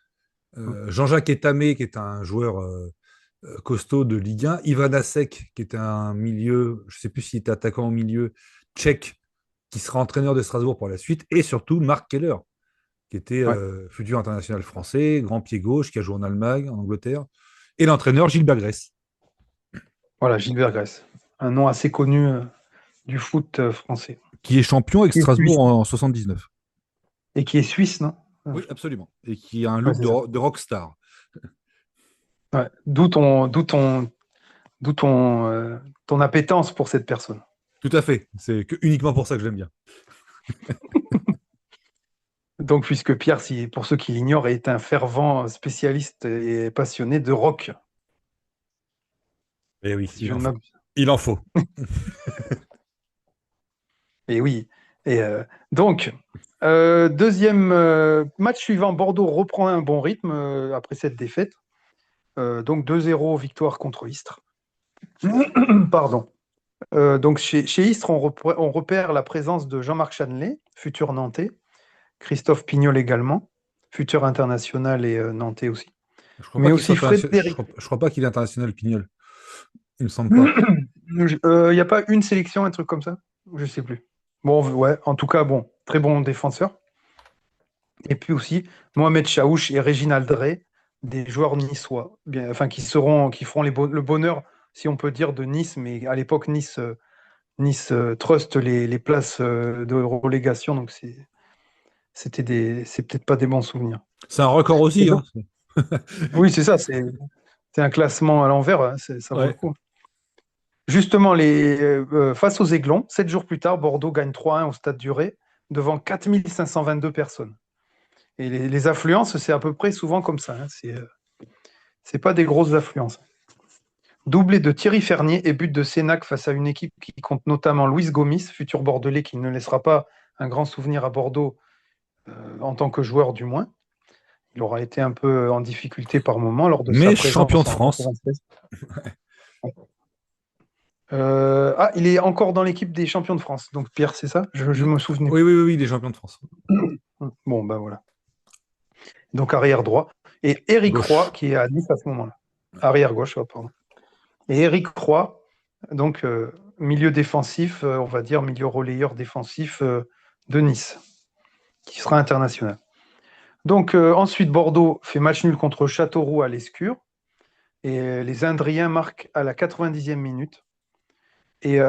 Jean-Jacques Etamé, qui est un joueur costaud de Ligue 1. Ivan Asek, qui est un milieu, je ne sais plus s'il était attaquant au milieu, tchèque, qui sera entraîneur de Strasbourg pour la suite. Et surtout Marc Keller, qui était futur international français, grand pied gauche, qui a joué en Allemagne, en Angleterre. Et l'entraîneur Gilbert Grèce. Voilà, Gilbert Grèce. Un nom assez connu du foot français. Qui est champion avec Strasbourg en 79. Et qui est suisse, non? Oui, absolument. Et qui a un look de rockstar. Ouais. D'où ton appétence pour cette personne. Tout à fait. C'est uniquement pour ça que je l'aime bien. Donc, puisque Pierre, pour ceux qui l'ignorent, est un fervent spécialiste et passionné de rock. Et oui, il en faut. Et oui. Et donc, deuxième match suivant, Bordeaux reprend un bon rythme après cette défaite. Donc 2-0 victoire contre Istres. Pardon. Donc chez Istres, on repère la présence de Jean-Marc Channelet, futur Nantais, Christophe Pignol également, futur international et Nantais aussi. Je crois Mais pas qu'il aussi soit international. Frédéric. Je crois pas qu'il est international, Quignol. Il me semble pas. Il n'y a pas une sélection, un truc comme ça? Je sais plus. Bon, ouais, en tout cas, bon, très bon défenseur. Et puis aussi, Mohamed Chaouch et Réginald Drey, des joueurs niçois, bien, enfin, qui feront le bonheur, si on peut dire, de Nice, mais à l'époque, Nice trust les places de relégation, donc c'est peut-être pas des bons souvenirs. C'est un record Et aussi. donc, Hein. oui, c'est ça, c'est un classement à l'envers, hein, ça vaut le Ouais. coup. Justement, face aux Aiglons, 7 jours plus tard, Bordeaux gagne 3-1 au Stade du Ré devant 4522 personnes. Et les affluences, c'est à peu près souvent comme ça. Hein, c'est pas des grosses affluences. Doublé de Thierry Fernier et but de Sénac face à une équipe qui compte notamment Louis Gomis, futur Bordelais qui ne laissera pas un grand souvenir à Bordeaux en tant que joueur du moins. Il aura été un peu en difficulté par moment lors de sa présence champion de en France. 96. Il est encore dans l'équipe des champions de France. Donc Pierre, c'est ça? Je me souvenais. Oui, il est champion de France. Bon, ben voilà. Donc arrière droit. Et Éric Roy, qui est à Nice à ce moment-là. Arrière gauche, pardon. Et Éric Roy, donc milieu défensif, on va dire milieu relayeur défensif de Nice, qui sera international. Donc ensuite, Bordeaux fait match nul contre Châteauroux à l'Escure. Et les Indriens marquent à la 90e minute. Et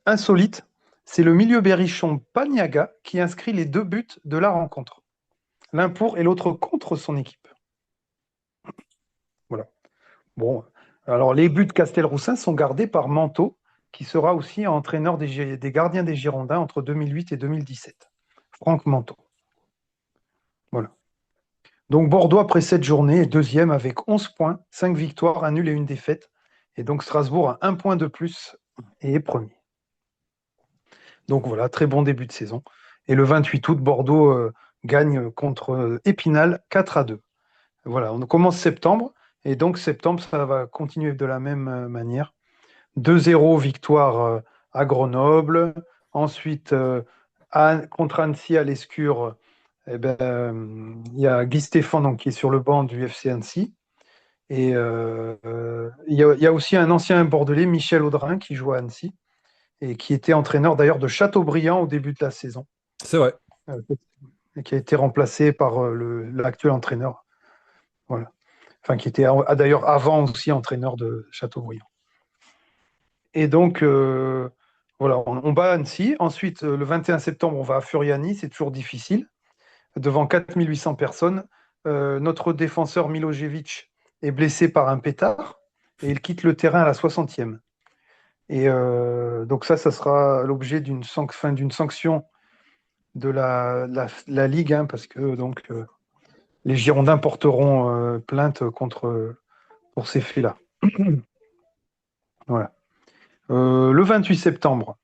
insolite, c'est le milieu berrichon Paniaga qui inscrit les 2 buts de la rencontre. L'un pour et l'autre contre son équipe. Voilà. Bon, alors les buts de Castelroussin sont gardés par Manteau, qui sera aussi entraîneur des gardiens des Girondins entre 2008 et 2017. Franck Manteau. Voilà. Donc Bordeaux, après 7 journées, est deuxième avec 11 points, 5 victoires, un nul et une défaite. Et donc Strasbourg a 1 point de plus et est premier. Donc voilà, très bon début de saison. Et le 28 août, Bordeaux gagne contre Épinal 4-2. Voilà, on commence septembre. Et donc septembre, ça va continuer de la même manière. 2-0 victoire à Grenoble. Ensuite, contre Annecy à l'Escure, il y a Guy Stéphane donc, qui est sur le banc du FC Annecy. Et il y a aussi un ancien Bordelais, Michel Audrin, qui joue à Annecy et qui était entraîneur d'ailleurs de Châteaubriand au début de la saison. C'est vrai. Et qui a été remplacé par l'actuel entraîneur. Voilà. Enfin, qui était d'ailleurs avant aussi entraîneur de Châteaubriand. Et donc, voilà, on bat Annecy. Ensuite, le 21 septembre, on va à Furiani. C'est toujours difficile. Devant 4800 personnes, notre défenseur Milojevic est blessé par un pétard et il quitte le terrain à la 60e. Et donc ça sera l'objet d'une sanction de la Ligue, hein, parce que donc, les Girondins porteront plainte pour ces faits-là. Voilà. Le 28 septembre,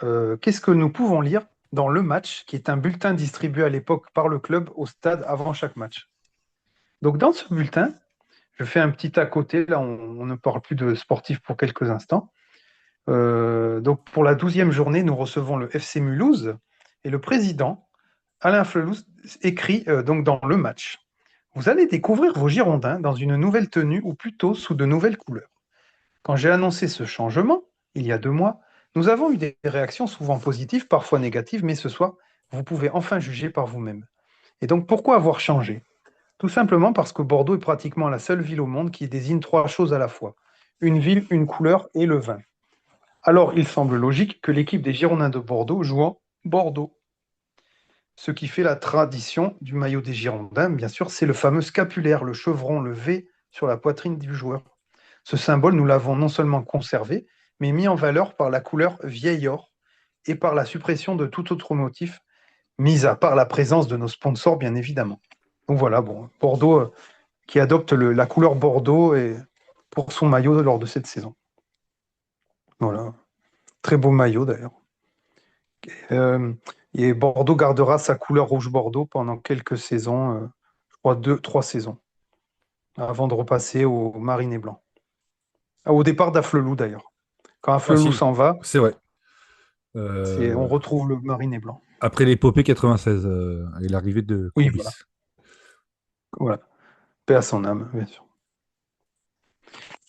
qu'est-ce que nous pouvons lire dans Le Match, qui est un bulletin distribué à l'époque par le club au stade avant chaque match? Donc dans ce bulletin, je fais un petit à côté, là on ne parle plus de sportif pour quelques instants. Donc pour la 12e journée, nous recevons le FC Mulhouse et le président, Alain Flelouz, écrit donc dans Le Match: vous allez découvrir vos Girondins dans une nouvelle tenue ou plutôt sous de nouvelles couleurs. Quand j'ai annoncé ce changement, il y a 2 mois, nous avons eu des réactions souvent positives, parfois négatives, mais ce soir, vous pouvez enfin juger par vous-même. Et donc pourquoi avoir changé? Tout simplement parce que Bordeaux est pratiquement la seule ville au monde qui désigne 3 choses à la fois: une ville, une couleur et le vin. Alors il semble logique que l'équipe des Girondins de Bordeaux joue en Bordeaux. Ce qui fait la tradition du maillot des Girondins, bien sûr, c'est le fameux scapulaire, le chevron, le V sur la poitrine du joueur. Ce symbole, nous l'avons non seulement conservé, mais mis en valeur par la couleur vieil or et par la suppression de tout autre motif, mis à part la présence de nos sponsors, bien évidemment. Donc voilà, bon, Bordeaux qui adopte la couleur Bordeaux pour son maillot lors de cette saison. Voilà, très beau maillot d'ailleurs. Et Bordeaux gardera sa couleur rouge-bordeaux pendant quelques saisons, je crois 3 saisons, avant de repasser au marine et blanc. Au départ d'Afflelou d'ailleurs. Quand Afflelou s'en va, c'est vrai. On retrouve le marine et blanc. Après l'épopée 96 et l'arrivée de Courbis. Oui, voilà. Paix à son âme, bien sûr.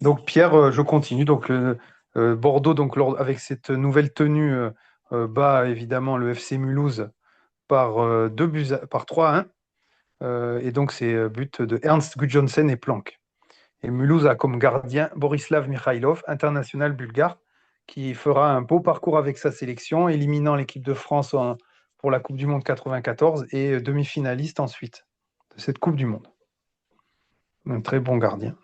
Donc Pierre, je continue. Donc Bordeaux, donc avec cette nouvelle tenue, bat évidemment le FC Mulhouse par 3-1. Et donc c'est but de Ernst Gudjonsen et Planck. Et Mulhouse a comme gardien Borislav Mikhailov, international bulgare, qui fera un beau parcours avec sa sélection, éliminant l'équipe de France pour la Coupe du Monde 94 et demi-finaliste ensuite de cette Coupe du Monde. Un très bon gardien.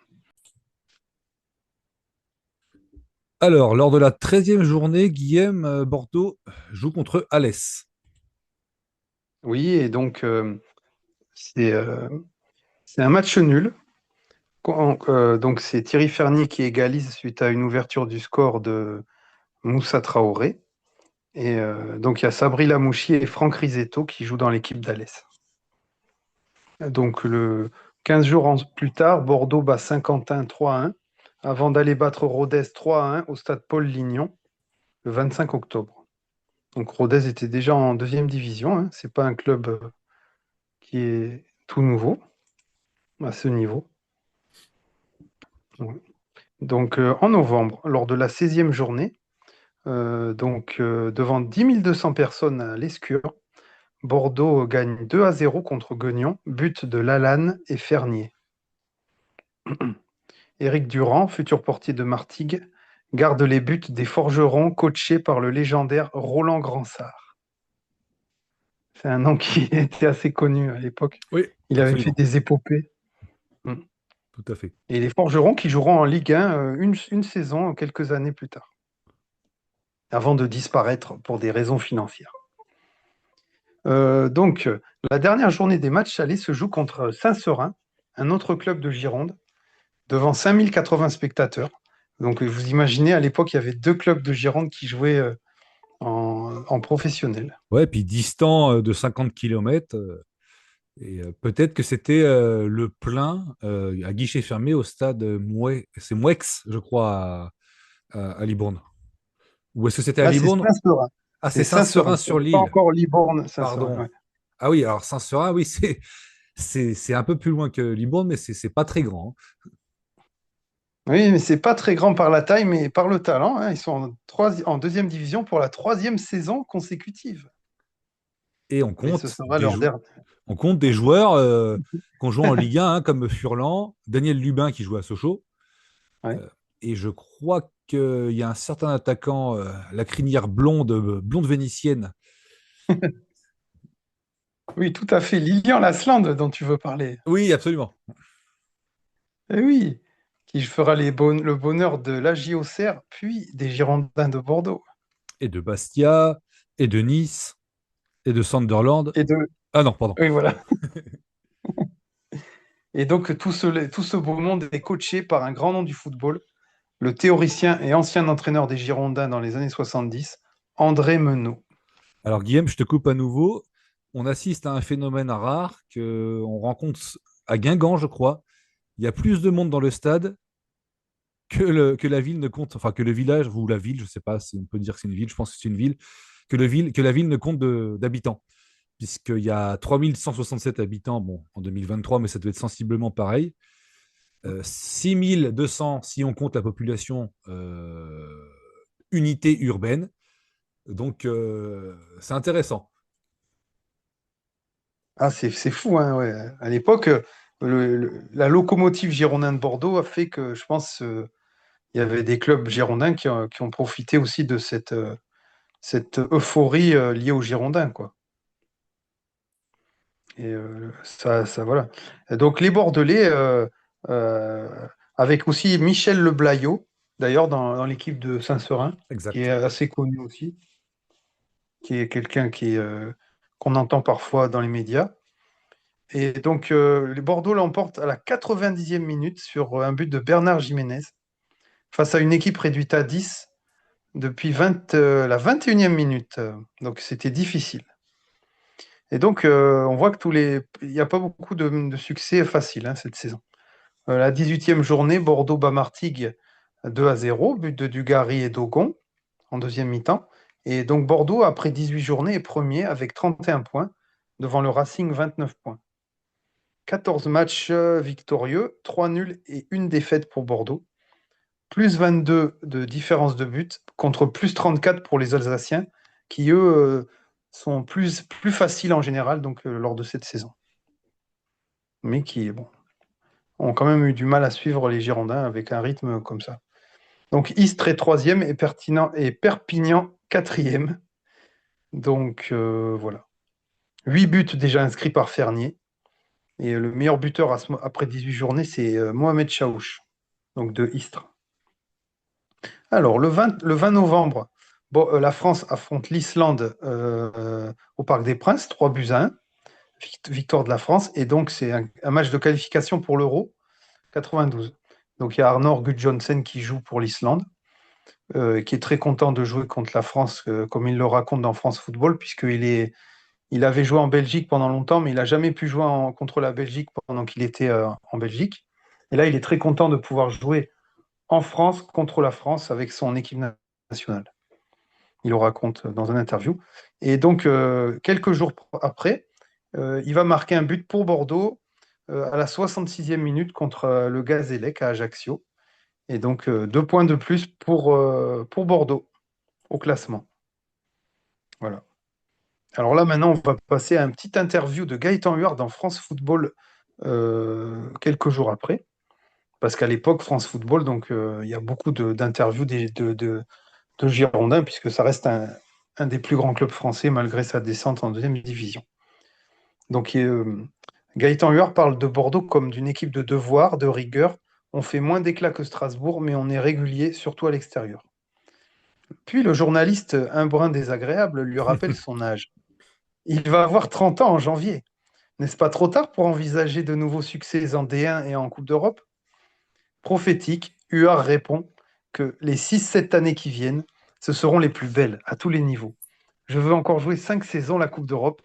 Alors, lors de la 13e journée, Guillaume, Bordeaux joue contre Alès. Oui, et donc c'est un match nul. Donc c'est Thierry Fernier qui égalise suite à une ouverture du score de Moussa Traoré. Et donc il y a Sabri Lamouchi et Franck Risetto qui jouent dans l'équipe d'Alès. Donc 15 jours plus tard, Bordeaux bat Saint-Quentin 3-1 avant d'aller battre Rodez 3-1 au stade Paul Lignon le 25 octobre. Donc Rodez était déjà en 2e division, hein. C'est pas un club qui est tout nouveau à ce niveau. Donc en novembre, lors de la 16e journée, devant 10 200 personnes à l'Escure, Bordeaux gagne 2-0 contre Guignon, but de Lalanne et Fernier. Éric Durand, futur portier de Martigues, garde les buts des forgerons coachés par le légendaire Roland Gransart. C'est un nom qui était assez connu à l'époque. Oui, il avait fait des épopées. Tout à fait. Et les forgerons qui joueront en Ligue 1 une saison quelques années plus tard, avant de disparaître pour des raisons financières. Donc, la dernière journée des matchs allés se joue contre Saint-Seurin, un autre club de Gironde, devant 5080 spectateurs. Donc, vous imaginez, à l'époque, il y avait 2 clubs de Gironde qui jouaient en professionnel. Ouais, puis distant de 50 km. Et peut-être que c'était le plein à guichet fermé au stade c'est Mouex, je crois, à Libourne. Ou est-ce que c'était à Là, c'est Libourne? Saint-Seurin. Ah, c'est Saint-Seurin sur l'île. Pas encore Libourne, Pardon. Saint-Seurin. Ouais. Ah oui, alors Saint-Seurin, oui, c'est un peu plus loin que Libourne, mais c'est pas très grand. Oui, mais c'est pas très grand par la taille, mais par le talent, hein. Ils sont en 2e division pour la 3e saison consécutive. Et on compte, ce sera leur dernier. On compte des joueurs qu'on joue en Ligue 1, hein, comme Furlan, Daniel Lubin qui joue à Sochaux. Ouais. Et je crois qu'il y a un certain attaquant, la crinière blonde vénitienne. Oui, tout à fait. Lilian Lasland dont tu veux parler. Oui, absolument. Et oui, qui fera le bonheur de l'AJ Auxerre, puis des Girondins de Bordeaux. Et de Bastia, et de Nice, et de Sunderland. Ah non, pardon. Oui, voilà. Et donc, tout ce beau monde est coaché par un grand nom du football, le théoricien et ancien entraîneur des Girondins dans les années 70, André Menot. Alors, Guillaume, je te coupe à nouveau. On assiste à un phénomène rare qu'on rencontre à Guingamp, je crois. Il y a plus de monde dans le stade que la ville ne compte, enfin que le village ou la ville, je ne sais pas si on peut dire que c'est une ville, je pense que c'est une ville, que la ville ne compte d'habitants. Puisqu'il y a 3167 habitants en 2023, mais ça doit être sensiblement pareil. 6200 si on compte la population unité urbaine. Donc, c'est intéressant. Ah, c'est fou, hein, ouais. À l'époque, la locomotive girondin de Bordeaux a fait que, je pense, il y avait des clubs girondins qui ont profité aussi de cette euphorie liée aux Girondins, quoi. Et ça, voilà. Et donc les Bordelais, avec aussi Michel Leblaillot, d'ailleurs dans l'équipe de Saint-Seurin, qui est assez connu aussi, qui est quelqu'un qu'on entend parfois dans les médias. Et donc les Bordeaux l'emportent à la 90e minute sur un but de Bernard Jiménez, face à une équipe réduite à 10 depuis la 21e minute. Donc c'était difficile. Et donc, on voit que il n'y a pas beaucoup de succès facile, hein, cette saison. La 18e journée, Bordeaux bat Martigues 2-0, but de Dugarry et Dogon en 2e mi-temps. Et donc, Bordeaux, après 18 journées, est premier avec 31 points, devant le Racing 29 points. 14 matchs victorieux, 3 nuls et 1 défaite pour Bordeaux. plus 22 de différence de but contre plus 34 pour les Alsaciens, qui eux sont plus faciles en général donc, lors de cette saison. Mais qui ont quand même eu du mal à suivre les Girondins avec un rythme comme ça. Donc Istres est 3e et Perpignan 4e. Donc voilà. 8 buts déjà inscrits par Fernier. Et le meilleur buteur après 18 journées, c'est Mohamed Chaouch, donc de Istres. Alors, le 20 novembre, la France affronte l'Islande au Parc des Princes, 3-1, victoire de la France. Et donc, c'est un match de qualification pour l'Euro 92. Donc, il y a Arnor Gudjohnsen qui joue pour l'Islande, qui est très content de jouer contre la France, comme il le raconte dans France Football, puisqu'il avait joué en Belgique pendant longtemps, mais il n'a jamais pu jouer contre la Belgique pendant qu'il était en Belgique. Et là, il est très content de pouvoir jouer en France contre la France avec son équipe nationale. Il le raconte dans une interview. Et donc, quelques jours après, il va marquer un but pour Bordeaux à la 66e minute contre le Gazélec à Ajaccio. Et donc, 2 points de plus pour Bordeaux au classement. Voilà. Alors là, maintenant, on va passer à une petite interview de Gaëtan Huard dans France Football quelques jours après. Parce qu'à l'époque, France Football, donc il y a beaucoup d'interviews de Girondins, puisque ça reste un des plus grands clubs français malgré sa descente en 2e division. Donc Gaëtan Huard parle de Bordeaux comme d'une équipe de devoir, de rigueur. On fait moins d'éclat que Strasbourg, mais on est régulier, surtout à l'extérieur. Puis le journaliste, un brin désagréable, lui rappelle son âge. Il va avoir 30 ans en janvier. N'est-ce pas trop tard pour envisager de nouveaux succès en D1 et en Coupe d'Europe ? Prophétique, Huard répond que les 6-7 années qui viennent, ce seront les plus belles à tous les niveaux. Je veux encore jouer 5 saisons la Coupe d'Europe,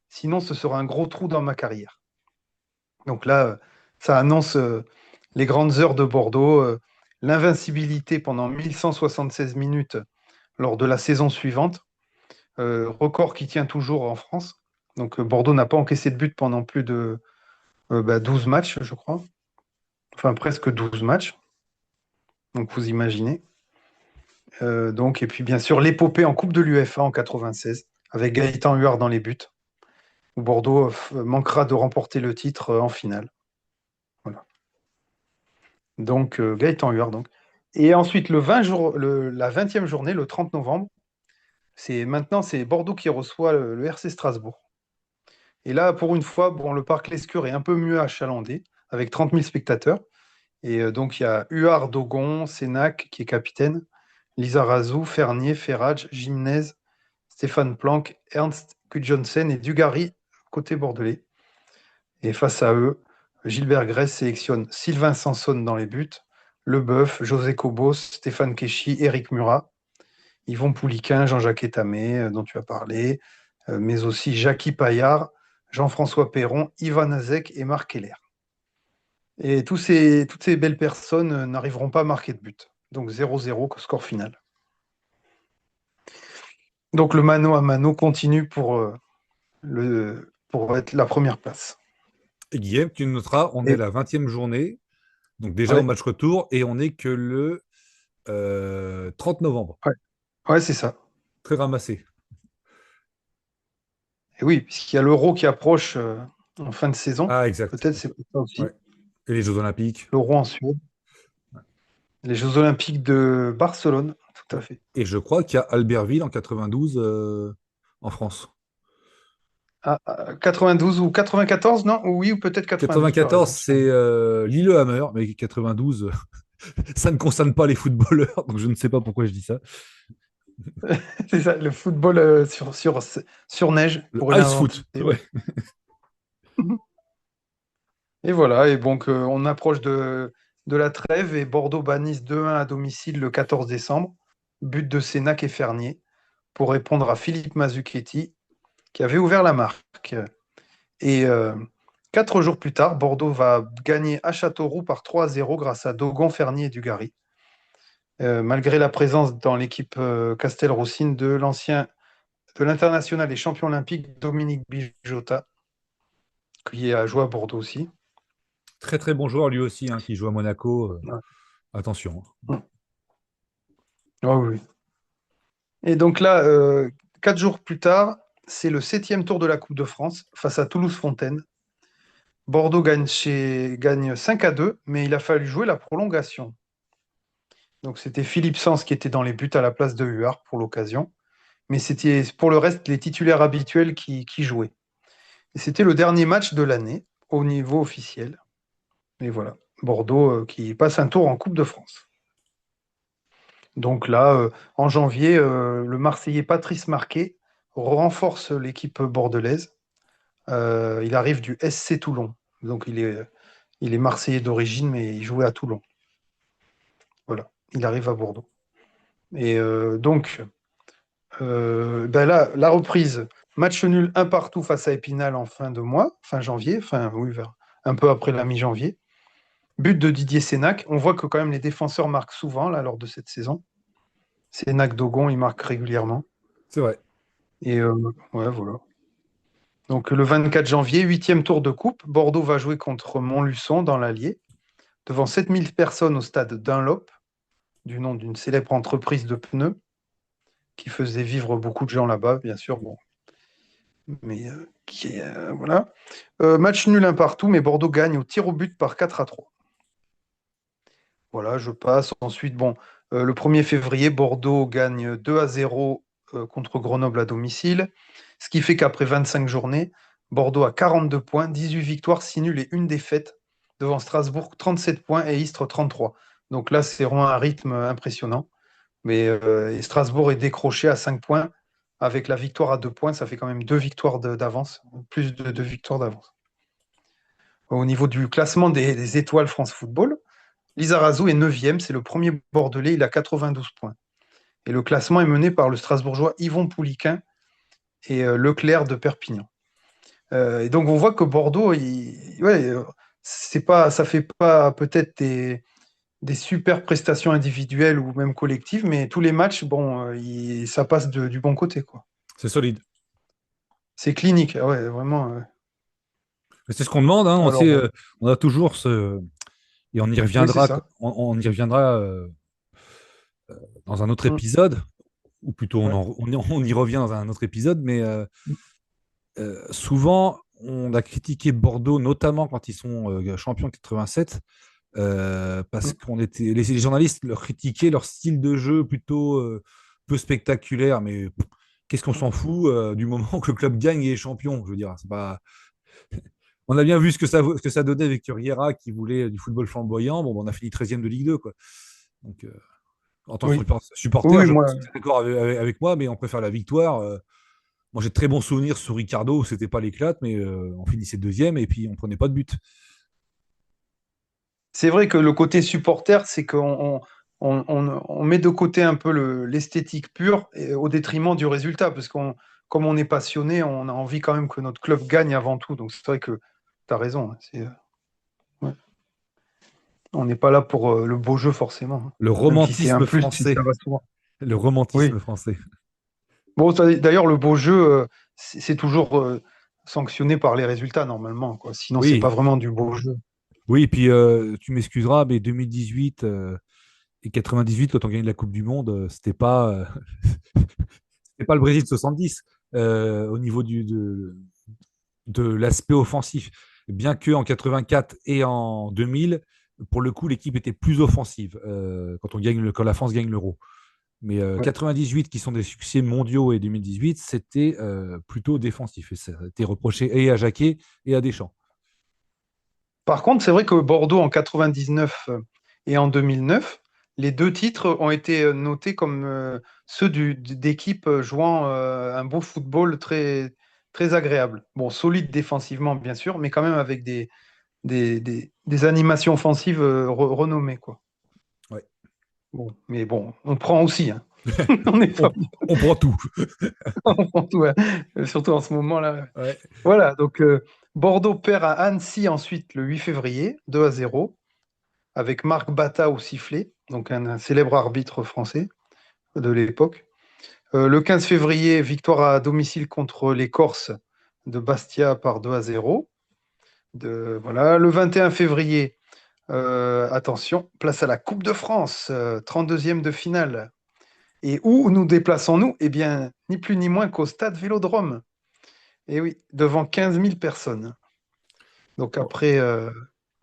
sinon ce sera un gros trou dans ma carrière. Donc là, ça annonce les grandes heures de Bordeaux, l'invincibilité pendant 1176 minutes lors de la saison suivante, record qui tient toujours en France. Donc Bordeaux n'a pas encaissé de but pendant plus de 12 matchs, je crois. Enfin, presque 12 matchs. Donc, vous imaginez. Et puis, bien sûr, l'épopée en Coupe de l'UEFA en 96, avec Gaëtan Huard dans les buts, où Bordeaux manquera de remporter le titre en finale. Voilà. Donc, Gaëtan Huard. Donc. Et ensuite, la 20e journée, le 30 novembre, maintenant, c'est Bordeaux qui reçoit le RC Strasbourg. Et là, pour une fois, le parc Lescure est un peu mieux achalandé, avec 30 000 spectateurs. Et donc, il y a Huard, Dogon, Sénac, qui est capitaine, Lizarazu, Fernier, Ferrage, Gimnez, Stéphane Planck, Ernst Gudjohnsen et Dugarry, côté bordelais. Et face à eux, Gilbert Grèce sélectionne Sylvain Sanson dans les buts, Leboeuf, José Cobos, Stéphane Kéchy, Éric Murat, Yvon Pouliquin, Jean-Jacques Etamé, dont tu as parlé, mais aussi Jackie Paillard, Jean-François Perron, Ivan Azek et Marc Keller. Et toutes ces belles personnes n'arriveront pas à marquer de but. Donc 0-0 score final. Donc le mano à mano continue pour être la première place. Et Guillaume, tu noteras, on est la 20e journée, donc déjà au match retour, et on n'est que le 30 novembre. Ouais, c'est ça. Très ramassé. Et oui, puisqu'il y a l'Euro qui approche en fin de saison. Ah, exact. Peut-être c'est pour ça aussi. Ouais. Et les Jeux Olympiques. L'Euro en Suède. Ouais. Les Jeux Olympiques de Barcelone, tout à fait. Et je crois qu'il y a Albertville en 92 en France. 92 ou 94, non? Oui, ou peut-être 92. 94, c'est Lillehammer, mais 92, ça ne concerne pas les footballeurs, donc je ne sais pas pourquoi je dis ça. C'est ça, le football sur neige. Le ice foot. Ouais. Et voilà, et donc on approche de la trêve et Bordeaux bannissent 2-1 à domicile le 14 décembre. But de Sénac et Fernier pour répondre à Philippe Mazzucchetti qui avait ouvert la marque. Et 4 jours plus tard, Bordeaux va gagner à Châteauroux par 3-0 grâce à Dogon, Fernier et Dugarry. Malgré la présence dans l'équipe Castelroussine de l'international et champion olympique Dominique Bijota, qui a joué à Bordeaux aussi. Très très bon joueur lui aussi, qui joue à Monaco. Ouais. Attention. Ah oui. Et donc là, 4 jours plus tard, c'est le 7e tour de la Coupe de France face à Toulouse-Fontaine. Bordeaux gagne 5-2, mais il a fallu jouer la prolongation. Donc c'était Philippe Sens qui était dans les buts à la place de Huard pour l'occasion. Mais c'était pour le reste les titulaires habituels qui jouaient. Et c'était le dernier match de l'année au niveau officiel. Et voilà, Bordeaux qui passe un tour en Coupe de France. Donc là, en janvier, le Marseillais Patrice Marquet renforce l'équipe bordelaise. Il arrive du SC Toulon. Donc il est Marseillais d'origine, mais il jouait à Toulon. Voilà, il arrive à Bordeaux. Et donc, ben là, la reprise, match nul un partout face à Épinal en fin de mois, fin janvier, oui, un peu après la mi-janvier. But de Didier Sénac. On voit que quand même les défenseurs marquent souvent là, lors de cette saison. Sénac, Dogon, ils marquent régulièrement. C'est vrai. Et ouais, voilà. Donc le 24 janvier, 8e tour de coupe, Bordeaux va jouer contre Montluçon dans l'Allier, devant 7000 personnes au stade Dunlop, du nom d'une célèbre entreprise de pneus, qui faisait vivre beaucoup de gens là-bas, bien sûr. Bon. Mais voilà. Match nul un partout, mais Bordeaux gagne au tir au but par 4-3. Voilà, je passe. Ensuite, bon, le 1er février, Bordeaux gagne 2-0 contre Grenoble à domicile. Ce qui fait qu'après 25 journées, Bordeaux a 42 points, 18 victoires, 6 nuls et 1 défaite, devant Strasbourg 37 points et Istres 33. Donc là, c'est vraiment un rythme impressionnant. Mais et Strasbourg est décroché à 5 points. Avec la victoire à 2 points, ça fait quand même 2 victoires d'avance, plus de 2 victoires d'avance. Au niveau du classement des étoiles France Football, Lizarazu est 9e, c'est le premier Bordelais, il a 92 points. Et le classement est mené par le Strasbourgeois Yvon Pouliquin et Leclerc de Perpignan. Et donc on voit que Bordeaux, ça fait pas peut-être des super prestations individuelles ou même collectives, mais tous les matchs, bon, ça passe du bon côté, quoi. C'est solide. C'est clinique, ouais, vraiment. Mais c'est ce qu'on demande. Hein. On Alors, sait, bon, on a toujours ce. Et on y oui, c'est reviendra, ça. on y reviendra dans un autre Mm. épisode, ou plutôt Ouais. on y revient dans un autre épisode, mais souvent on a critiqué Bordeaux, notamment quand ils sont champions 87, parce Mm. qu'on était les journalistes leur critiquaient leur style de jeu plutôt peu spectaculaire, mais qu'est-ce qu'on s'en fout du moment que le club gagne et est champion, je veux dire, c'est pas. On a bien vu ce que ça donnait avec Riera qui voulait du football flamboyant. Bon, on a fini 13e de Ligue 2, quoi. Donc, en tant que Oui. supporter, Oui, je moi, pense que tu es d'accord avec moi, mais on préfère la victoire. Moi, j'ai de très bons souvenirs sur Ricardo, où c'était pas l'éclate, mais on finissait deuxième et puis on prenait pas de but. c'est vrai que le côté supporter, c'est qu'on met de côté un peu l'esthétique pure au détriment du résultat, parce comme on est passionné, on a envie quand même que notre club gagne avant tout. Donc c'est vrai que tu as raison. Hein, ouais. On n'est pas là pour le beau jeu forcément, hein. Le Même si c'est un romantisme plus, français. ça va souvent. Le Oui. romantisme français. Bon, d'ailleurs, le beau jeu, c'est toujours sanctionné par les résultats normalement, quoi. Sinon, c'est Oui, pas vraiment du beau jeu. oui, et puis tu m'excuseras, mais 2018 et 98, quand on gagne la Coupe du Monde, c'était pas le Brésil de 70 au niveau de l'aspect offensif. Bien qu'en 84 et en 2000, pour le coup, l'équipe était plus offensive quand la France gagne l'Euro. Mais Ouais. 98, qui sont des succès mondiaux, et 2018, c'était plutôt défensif. Et ça a été reproché et à Jacquet et à Deschamps. Par contre, c'est vrai que Bordeaux en 99 et en 2009, les deux titres ont été notés comme ceux d'équipes jouant un beau football très, très agréable. Bon, solide défensivement, bien sûr, mais quand même avec des animations offensives renommées, quoi. Ouais. Bon, mais bon, on prend aussi, hein. On n'est On, pas on prend tout. on prend tout, hein. Surtout en ce moment-là. Ouais. Voilà, donc Bordeaux perd à Annecy ensuite le 8 février, 2-0, avec Marc Bata au sifflet, donc un célèbre arbitre français de l'époque. Le 15 février, victoire à domicile contre les Corses de Bastia par 2-0. Voilà. Le 21 février, attention, place à la Coupe de France, 32e de finale. Et où nous déplaçons-nous? Eh bien, ni plus ni moins qu'au stade Vélodrome. Et oui, devant 15 000 personnes. Donc Oh, après, ouais,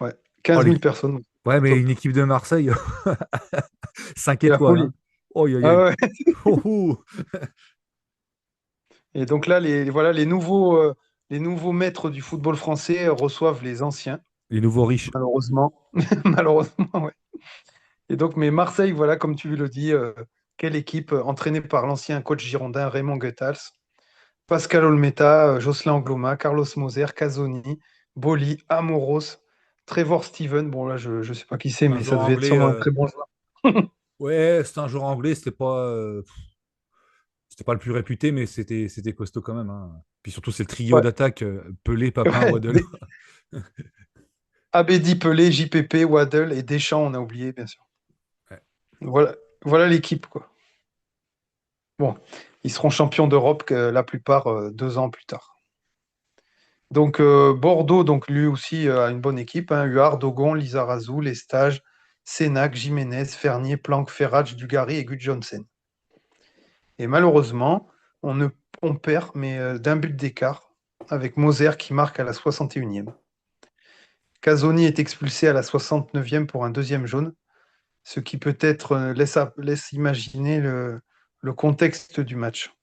oh, 15 000 personnes. ouais, mais Top. une équipe de Marseille, 5 C'est la étoiles. folie. Hein. Oh, aïe, aïe, Ah aïe. ouais. Oh, oh. Et donc là, voilà, les nouveaux maîtres du football français reçoivent les anciens, Les nouveaux riches. malheureusement. Malheureusement, ouais. Et donc, mais Marseille, voilà, comme tu le dis, quelle équipe entraînée par l'ancien coach girondin Raymond Goethals, Pascal Olmeta, Jocelyn Angloma, Carlos Moser, Casoni, Boli, Amoros, Trevor Steven. Bon, là, je ne sais pas qui c'est, Un mais ça joueur devait être anglais. sûrement un très bon joueur. Ouais, c'était un joueur anglais. C'était pas le plus réputé, mais c'était costaud quand même. Hein. Puis surtout, c'est le trio Ouais, d'attaque Pelé, Papin, ouais. Waddle. Abedi Pelé, JPP, Waddle et Deschamps, on a oublié, bien sûr. Ouais. Voilà, voilà l'équipe, quoi. Bon, ils seront champions d'Europe la plupart 2 ans plus tard. Donc Bordeaux, donc lui aussi a une bonne équipe. Hein. Huard, Dogon, Lizarazu, Lestage, Sénac, Jiménez, Fernier, Planck, Ferrach, Dugarry et Gudjonsen. Et malheureusement, on perd, mais d'un but d'écart, avec Moser qui marque à la 61e. Casoni est expulsé à la 69e pour un deuxième jaune, ce qui peut-être laisse imaginer le contexte du match.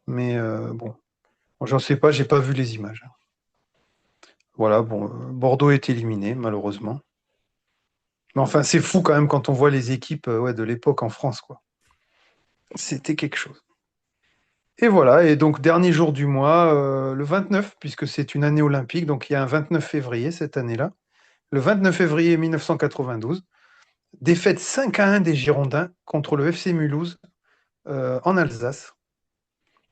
Mais bon, j'en sais pas, j'ai pas vu les images. Voilà, bon, Bordeaux est éliminé, malheureusement. Mais enfin, c'est fou quand même quand on voit les équipes ouais, de l'époque en France, quoi. C'était quelque chose. Et voilà, et donc dernier jour du mois, le 29, puisque c'est une année olympique, donc il y a un 29 février cette année-là. Le 29 février 1992, défaite 5-1 des Girondins contre le FC Mulhouse en Alsace.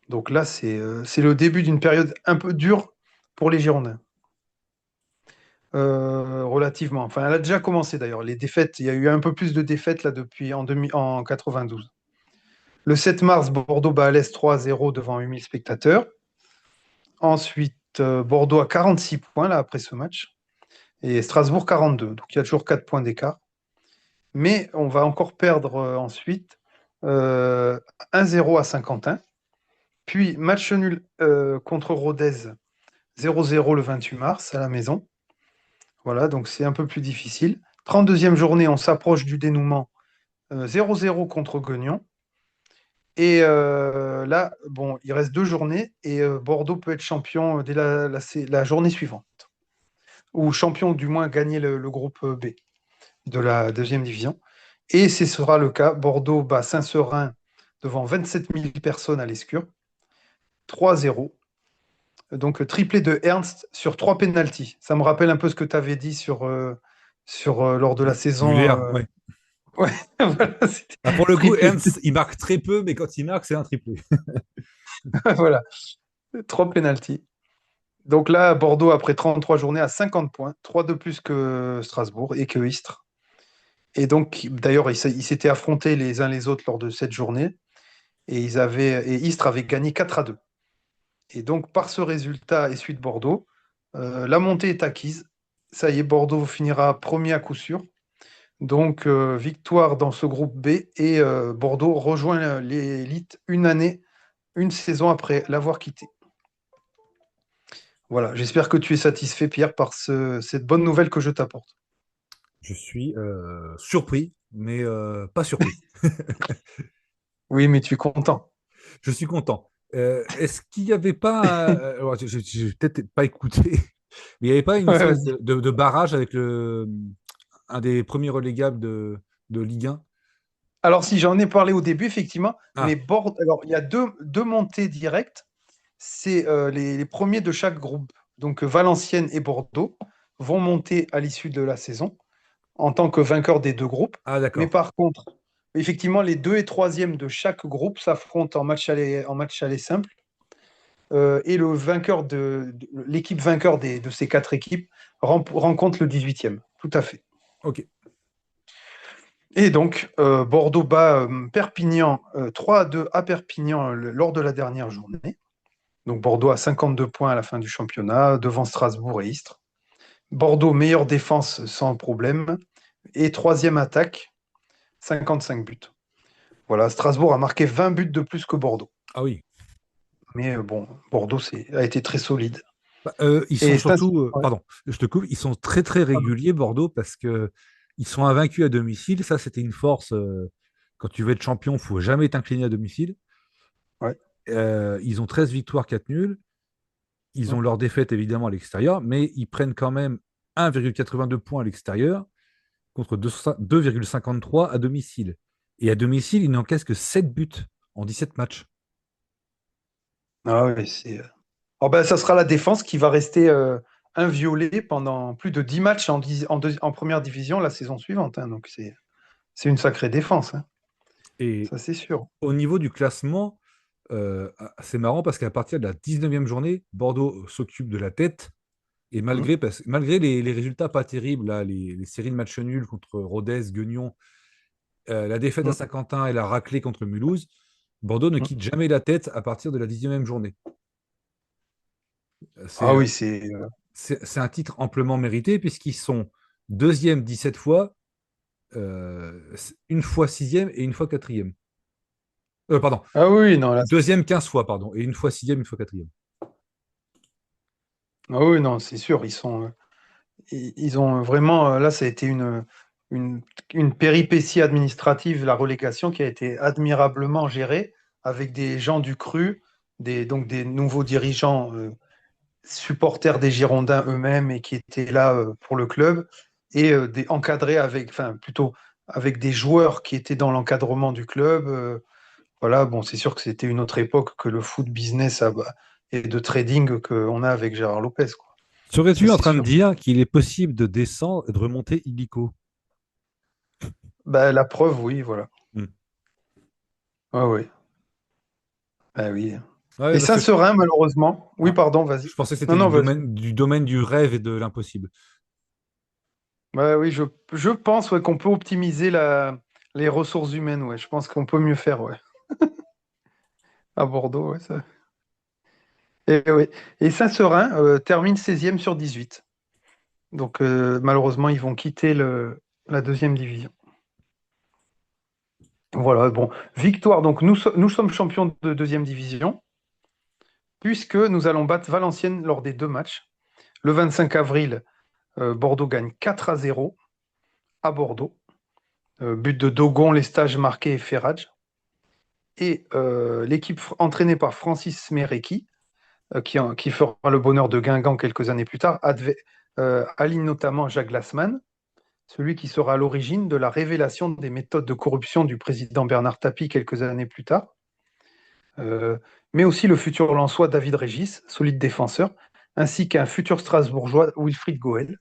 Donc là, c'est le début d'une période un peu dure pour les Girondins. Relativement. Enfin, elle a déjà commencé d'ailleurs. Les défaites, il y a eu un peu plus de défaites là depuis en 92. Le 7 mars, Bordeaux bat Alès 3-0 devant 8000 spectateurs. Ensuite, Bordeaux a 46 points là après ce match et Strasbourg 42. Donc il y a toujours 4 points d'écart. Mais on va encore perdre ensuite 1-0 à Saint-Quentin. Puis match nul contre Rodez 0-0 le 28 mars à la maison. Voilà, donc c'est un peu plus difficile. 32e journée, on s'approche du dénouement. 0-0 contre Guignon. Et là, bon, il reste 2 journées et Bordeaux peut être champion dès la journée suivante. Ou champion, du moins, gagner le groupe B de la deuxième division. Et ce sera le cas. Bordeaux bat Saint-Seurin devant 27 000 personnes à l'Escure. 3-0. Donc triplé de Ernst sur 3 pénaltys. Ça me rappelle un peu ce que tu avais dit lors de la saison. Muller, ouais. Ouais, voilà, Ah, pour le coup, triplé. Ernst, il marque très peu, mais quand il marque, c'est un triplé. Voilà, 3 pénaltys. Donc là, Bordeaux, après 33 journées, a 50 points, 3 de plus que Strasbourg et que Istres. Et donc, d'ailleurs, ils s'étaient affrontés les uns les autres lors de cette journée. Et Istres avait gagné 4-2. Et donc, par ce résultat et suite Bordeaux, la montée est acquise. Ça y est, Bordeaux finira premier à coup sûr. Donc, victoire dans ce groupe B et Bordeaux rejoint l'élite une saison après l'avoir quitté. Voilà, j'espère que tu es satisfait, Pierre, par cette bonne nouvelle que je t'apporte. Je suis surpris, mais pas surpris. Oui, mais tu es content. Je suis content. Est-ce qu'il n'y avait pas, alors, je n'ai peut-être pas écouté, mais il n'y avait pas une Ouais, espèce vas-y. de barrage avec un des premiers relégables de Ligue 1? Alors, si j'en ai parlé au début, effectivement, mais Ah, alors, il y a deux montées directes. C'est les premiers de chaque groupe. Donc, Valenciennes et Bordeaux vont monter à l'issue de la saison en tant que vainqueurs des 2 groupes. ah Mais d'accord. par contre, effectivement, les 2 et 3e de chaque groupe s'affrontent en match aller simple. Et le vainqueur l'équipe vainqueur de ces 4 équipes rencontre le 18e. Tout à fait. Ok. Et donc, Bordeaux bat Perpignan 3-2 à Perpignan lors de la dernière journée. Donc, Bordeaux a 52 points à la fin du championnat, devant Strasbourg et Istres. Bordeaux, meilleure défense sans problème. Et 3e attaque, 55 buts. Voilà, Strasbourg a marqué 20 buts de plus que Bordeaux. Ah oui. Mais bon, Bordeaux a été très solide. Ils Et sont surtout, ouais. pardon, je te coupe, ils sont très très réguliers, Bordeaux, parce que ils sont invaincus à domicile. Ça, c'était une force. Quand tu veux être champion, il ne faut jamais t'incliner à domicile. Ouais. Ils ont 13 victoires, 4 nuls. Ils ont leur défaite évidemment à l'extérieur, mais ils prennent quand même 1,82 points à l'extérieur contre 2,53 à domicile. Et à domicile, ils n'encaissent que 7 buts en 17 matchs. Ah oui, ça sera la défense qui va rester inviolée pendant plus de 10 matchs en première division la saison suivante. Hein. Donc c'est une sacrée défense. Hein. Et Ça, c'est sûr. au niveau du classement, c'est marrant parce qu'à partir de la 19e journée, Bordeaux s'occupe de la tête. Et malgré les résultats pas terribles, là, les séries de matchs nuls contre Rodez, Guignon, la défaite à Saint-Quentin et la raclée contre Mulhouse, Bordeaux ne quitte jamais la tête à partir de la 19e journée. Ah oui, C'est un titre amplement mérité puisqu'ils sont deuxième 17 fois, une fois sixième et une fois quatrième. Pardon. Ah oui, non, là, Deuxième 15 fois, pardon, et une fois sixième, une fois quatrième. ah oui, non, c'est sûr, ils ont vraiment, là, ça a été une péripétie administrative, la relégation, qui a été admirablement gérée avec des gens du cru, donc des nouveaux dirigeants supporters des Girondins eux-mêmes et qui étaient là pour le club, et encadrés plutôt avec des joueurs qui étaient dans l'encadrement du club. Voilà, bon, c'est sûr que c'était une autre époque que le foot business et de trading qu'on a avec Gérard Lopez, quoi. Ça, Serais-tu en c'est train de sûr. dire qu'il est possible de descendre et de remonter illico? Bah, la preuve, oui, voilà. Hmm. Ah oui. Bah oui. Ouais, Et parce que Saint-Seurin, malheureusement. Oui, ah, pardon, vas-y. je pensais que c'était Non, non, vas-y. du domaine du rêve et de l'impossible. Bah oui, je pense ouais, qu'on peut optimiser les ressources humaines, ouais. Je pense qu'on peut mieux faire, ouais. À Bordeaux, ouais, ça. Ouais. Et Saint-Seurin termine 16e sur 18. Donc malheureusement, ils vont quitter la deuxième division. Voilà, bon. Victoire, donc nous sommes champions de deuxième division, puisque nous allons battre Valenciennes lors des 2 matchs. Le 25 avril, Bordeaux gagne 4-0 à Bordeaux. But de Dogon, les stages marqués et Ferrage. Et l'équipe entraînée par Francis Merecki, qui fera le bonheur de Guingamp quelques années plus tard, aligne notamment Jacques Glassman, celui qui sera à l'origine de la révélation des méthodes de corruption du président Bernard Tapie quelques années plus tard. Mais aussi le futur Lensois David Régis, solide défenseur, ainsi qu'un futur Strasbourgeois Wilfried Goel.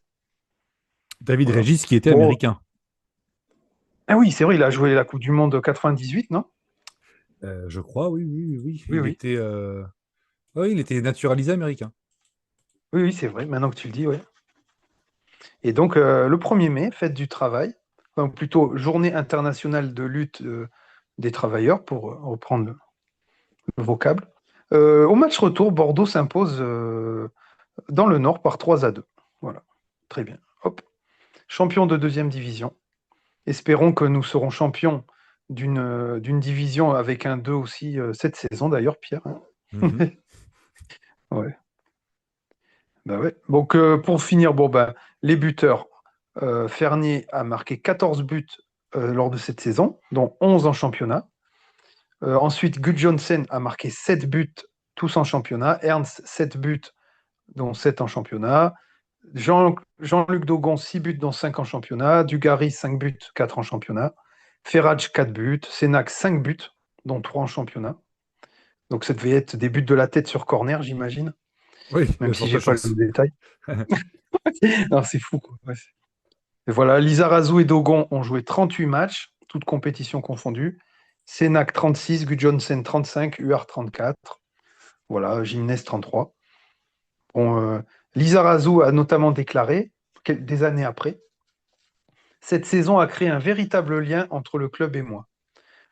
David Voilà. Régis qui était Bon. américain. Ah oui, c'est vrai, il a joué la Coupe du Monde 98, non? Je crois, oui. Oui, Il oui. était, ouais, il était naturalisé américain. Oui, c'est vrai, maintenant que tu le dis, oui. Et donc, le 1er mai, fête du travail, enfin, plutôt journée internationale de lutte des travailleurs, pour reprendre le vocable. Au match retour, Bordeaux s'impose dans le Nord par 3-2. Voilà, très bien. Hop. Champion de deuxième division. Espérons que nous serons champions d'une division avec un 2 aussi cette saison, d'ailleurs, Pierre. Hein. Mhm. Ouais. Bah ouais. Donc, pour finir, les buteurs. Fernier a marqué 14 buts lors de cette saison, dont 11 en championnat. Ensuite, Gudjonsen a marqué 7 buts, tous en championnat. Ernst, 7 buts, dont 7 en championnat. Jean-Luc Dogon, 6 buts, dont 5 en championnat. Dugarry, 5 buts, 4 en championnat. Ferrage, 4 buts. Sénac, 5 buts, dont 3 en championnat. Donc, ça devait être des buts de la tête sur corner, j'imagine. Oui, Même si forte je n'ai pas chance. le détail. Non, c'est fou, quoi. Ouais. Et voilà, Lizarazu et Dogon ont joué 38 matchs, toutes compétitions confondues. Sénac 36, Gudjonsen 35, Huard 34. Voilà, Gimnès 33. Bon, Lizarazu a notamment déclaré, des années après, cette saison a créé un véritable lien entre le club et moi.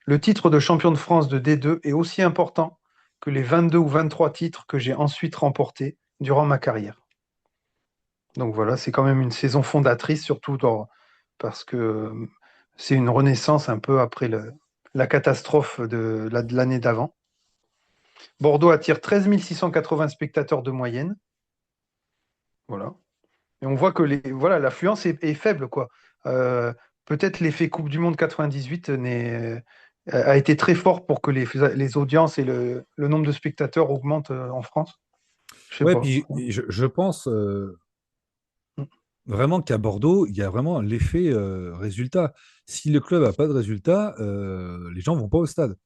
Le titre de champion de France de D2 est aussi important que les 22 ou 23 titres que j'ai ensuite remportés durant ma carrière. Donc voilà, c'est quand même une saison fondatrice, surtout parce que c'est une renaissance un peu après la catastrophe de l'année d'avant. Bordeaux attire 13 680 spectateurs de moyenne. Voilà. Et on voit que l'affluence est faible, quoi. Peut-être l'effet Coupe du Monde 98 a été très fort pour que les audiences et le nombre de spectateurs augmentent en France. Je sais Ouais, pas. puis je pense vraiment qu'à Bordeaux, il y a vraiment l'effet résultat. Si le club n'a pas de résultat, les gens ne vont pas au stade.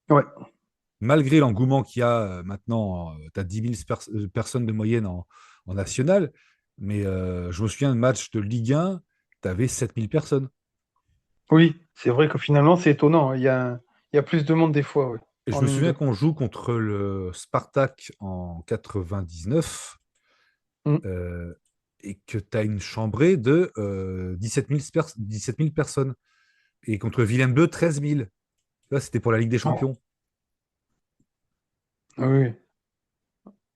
Ouais. Malgré l'engouement qu'il y a maintenant, tu as 10 000 personnes de moyenne en national, mais je me souviens de match de Ligue 1, tu avais 7 000 personnes. Oui, c'est vrai que finalement, c'est étonnant. Il y a plus de monde des fois. Ouais, Et je me souviens qu'on joue contre le Spartak en 99 Mm. et que tu as une chambrée de 17 000 personnes. Et contre Willem II, 13 000. Là, c'était pour la Ligue des Champions. Oui.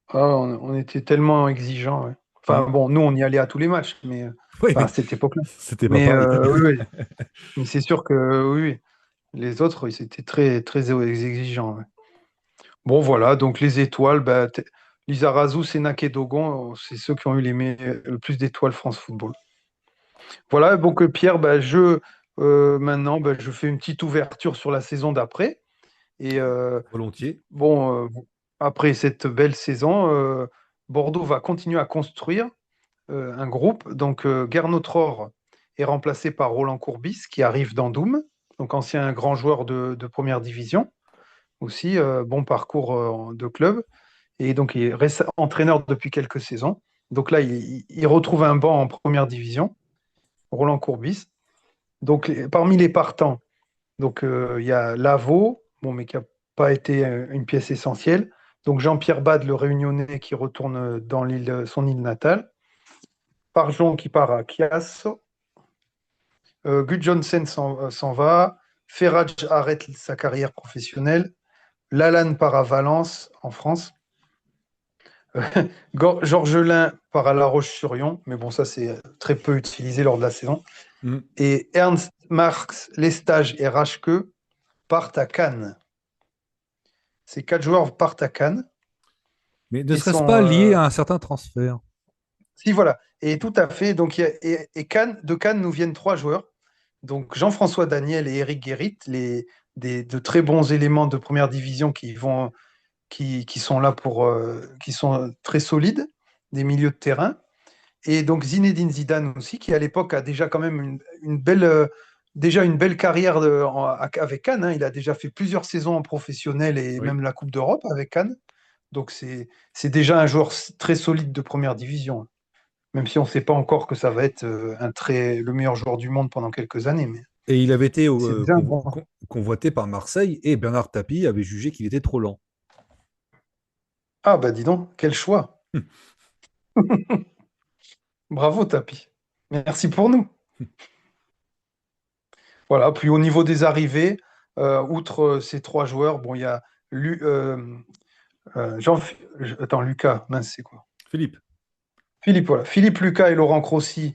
Ah, on était tellement exigeants. Ouais. Enfin, Mm. bon, nous, on y allait à tous les matchs, mais Oui, à cette époque-là. c'était pas Mais pareil. oui, oui. Mais c'est sûr que oui, les autres, ils étaient très, très exigeants. Ouais. Bon, voilà, donc les étoiles, Lizarazu, Sénac et Dogon, c'est ceux qui ont eu le plus d'étoiles France Football. Voilà, donc Pierre, maintenant, je fais une petite ouverture sur la saison d'après. Et Volontiers. bon, après cette belle saison, Bordeaux va continuer à construire un groupe. Donc, Gernot Rohr est remplacé par Roland Courbis, qui arrive d'Andoum, donc ancien grand joueur de première division. Aussi, bon parcours de club. Et donc, il reste entraîneur depuis quelques saisons. Donc là, il retrouve un banc en première division, Roland Courbis. Donc, parmi les partants, donc, il y a Lavaux, bon, mais qui n'a pas été une pièce essentielle. Donc, Jean-Pierre Bade, le Réunionnais, qui retourne dans son île natale. Parjon qui part à Chiasso. Gudjonsen s'en va. Ferraj arrête sa carrière professionnelle. Lalanne part à Valence, en France. Georgelin part à La Roche-sur-Yon, mais bon, ça, c'est très peu utilisé lors de la saison. Mm. Et Ernst Marx, Lestage et Rachke partent à Cannes. Ces 4 joueurs partent à Cannes. Mais ne serait-ce pas lié à un certain transfert? Si, voilà. Et tout à fait. Donc, de Cannes nous viennent 3 joueurs. Donc, Jean-François Daniel et Eric Guérit, de très bons éléments de première division qui sont là qui sont très solides, des milieux de terrain. Et donc, Zinedine Zidane aussi, qui à l'époque a déjà quand même une belle carrière avec Cannes. Hein. Il a déjà fait plusieurs saisons en professionnel et même la Coupe d'Europe avec Cannes. Donc, c'est déjà un joueur très solide de première division. Même si on ne sait pas encore que ça va être le meilleur joueur du monde pendant quelques années. Mais Et il avait été bon. convoité par Marseille et Bernard Tapie avait jugé qu'il était trop lent. Ah, dis donc, quel choix. Bravo, Tapie. Merci pour nous. Voilà, puis au niveau des arrivées, outre ces 3 joueurs, bon, il y a Lucas, mince, c'est quoi? Philippe. Philippe, voilà. Philippe Lucas et Laurent Crossi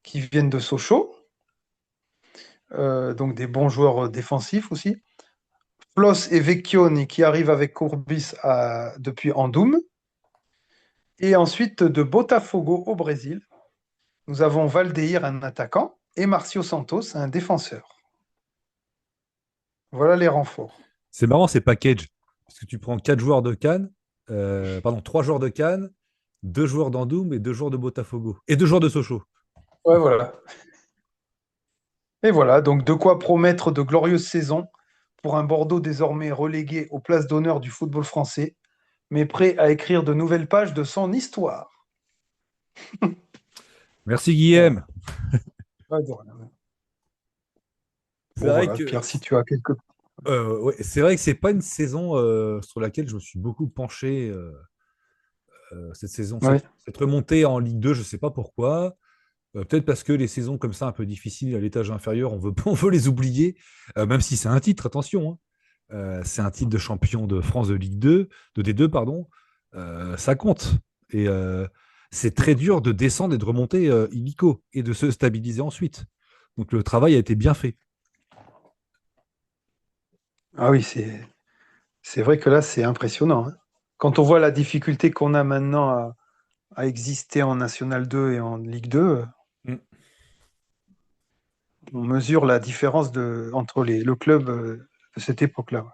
qui viennent de Sochaux. Donc des bons joueurs défensifs aussi. Flos et Vecchioni qui arrivent avec Courbis depuis Andoum. Et ensuite de Botafogo au Brésil, nous avons Valdeir, un attaquant, et Marcio Santos, un défenseur. Voilà les renforts. C'est marrant ces packages. Parce que tu prends 4 joueurs de Cannes, 3 joueurs de Cannes, 2 joueurs d'Andoum et 2 joueurs de Botafogo. Et 2 joueurs de Sochaux. Ouais, voilà. Et voilà, donc de quoi promettre de glorieuses saisons pour un Bordeaux désormais relégué aux places d'honneur du football français, mais prêt à écrire de nouvelles pages de son histoire. Merci Guillaume. Ouais, Pierre, si tu as quelques... c'est vrai que c'est pas une saison sur laquelle je me suis beaucoup penché cette saison. Ouais. Cette remontée en Ligue 2, je ne sais pas pourquoi. Peut-être parce que les saisons comme ça, un peu difficiles à l'étage inférieur, on veut les oublier, même si c'est un titre, attention. Hein. C'est un titre de champion de France de Ligue 2, de D2, pardon. Ça compte. Et c'est très dur de descendre et de remonter illico et de se stabiliser ensuite. Donc le travail a été bien fait. Ah oui, c'est vrai que là, c'est impressionnant, hein. Quand on voit la difficulté qu'on a maintenant à exister en National 2 et en Ligue 2, Mm. on mesure la différence entre le club de cette époque-là.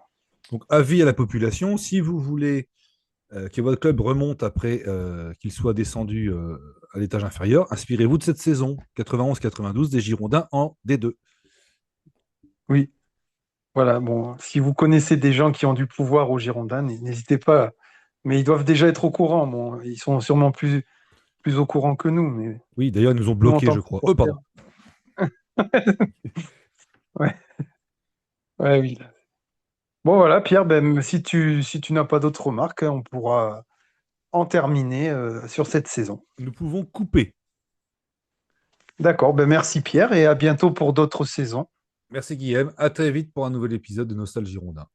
Donc, avis à la population, si vous voulez que votre club remonte après qu'il soit descendu à l'étage inférieur, inspirez-vous de cette saison 91-92 des Girondins en D2. Oui, voilà. Bon, si vous connaissez des gens qui ont du pouvoir aux Girondins, n'hésitez pas. Mais ils doivent déjà être au courant. Bon, ils sont sûrement plus au courant que nous. Mais Oui, d'ailleurs, ils nous ont nous, en bloqués, tant je que crois. supporters, Pardon. ouais, ouais, oui. Bon, voilà, Pierre, ben, si tu n'as pas d'autres remarques, hein, on pourra en terminer sur cette saison. Nous pouvons couper. D'accord, ben merci Pierre et à bientôt pour d'autres saisons. Merci Guillaume. À très vite pour un nouvel épisode de Nostalgie Girondin.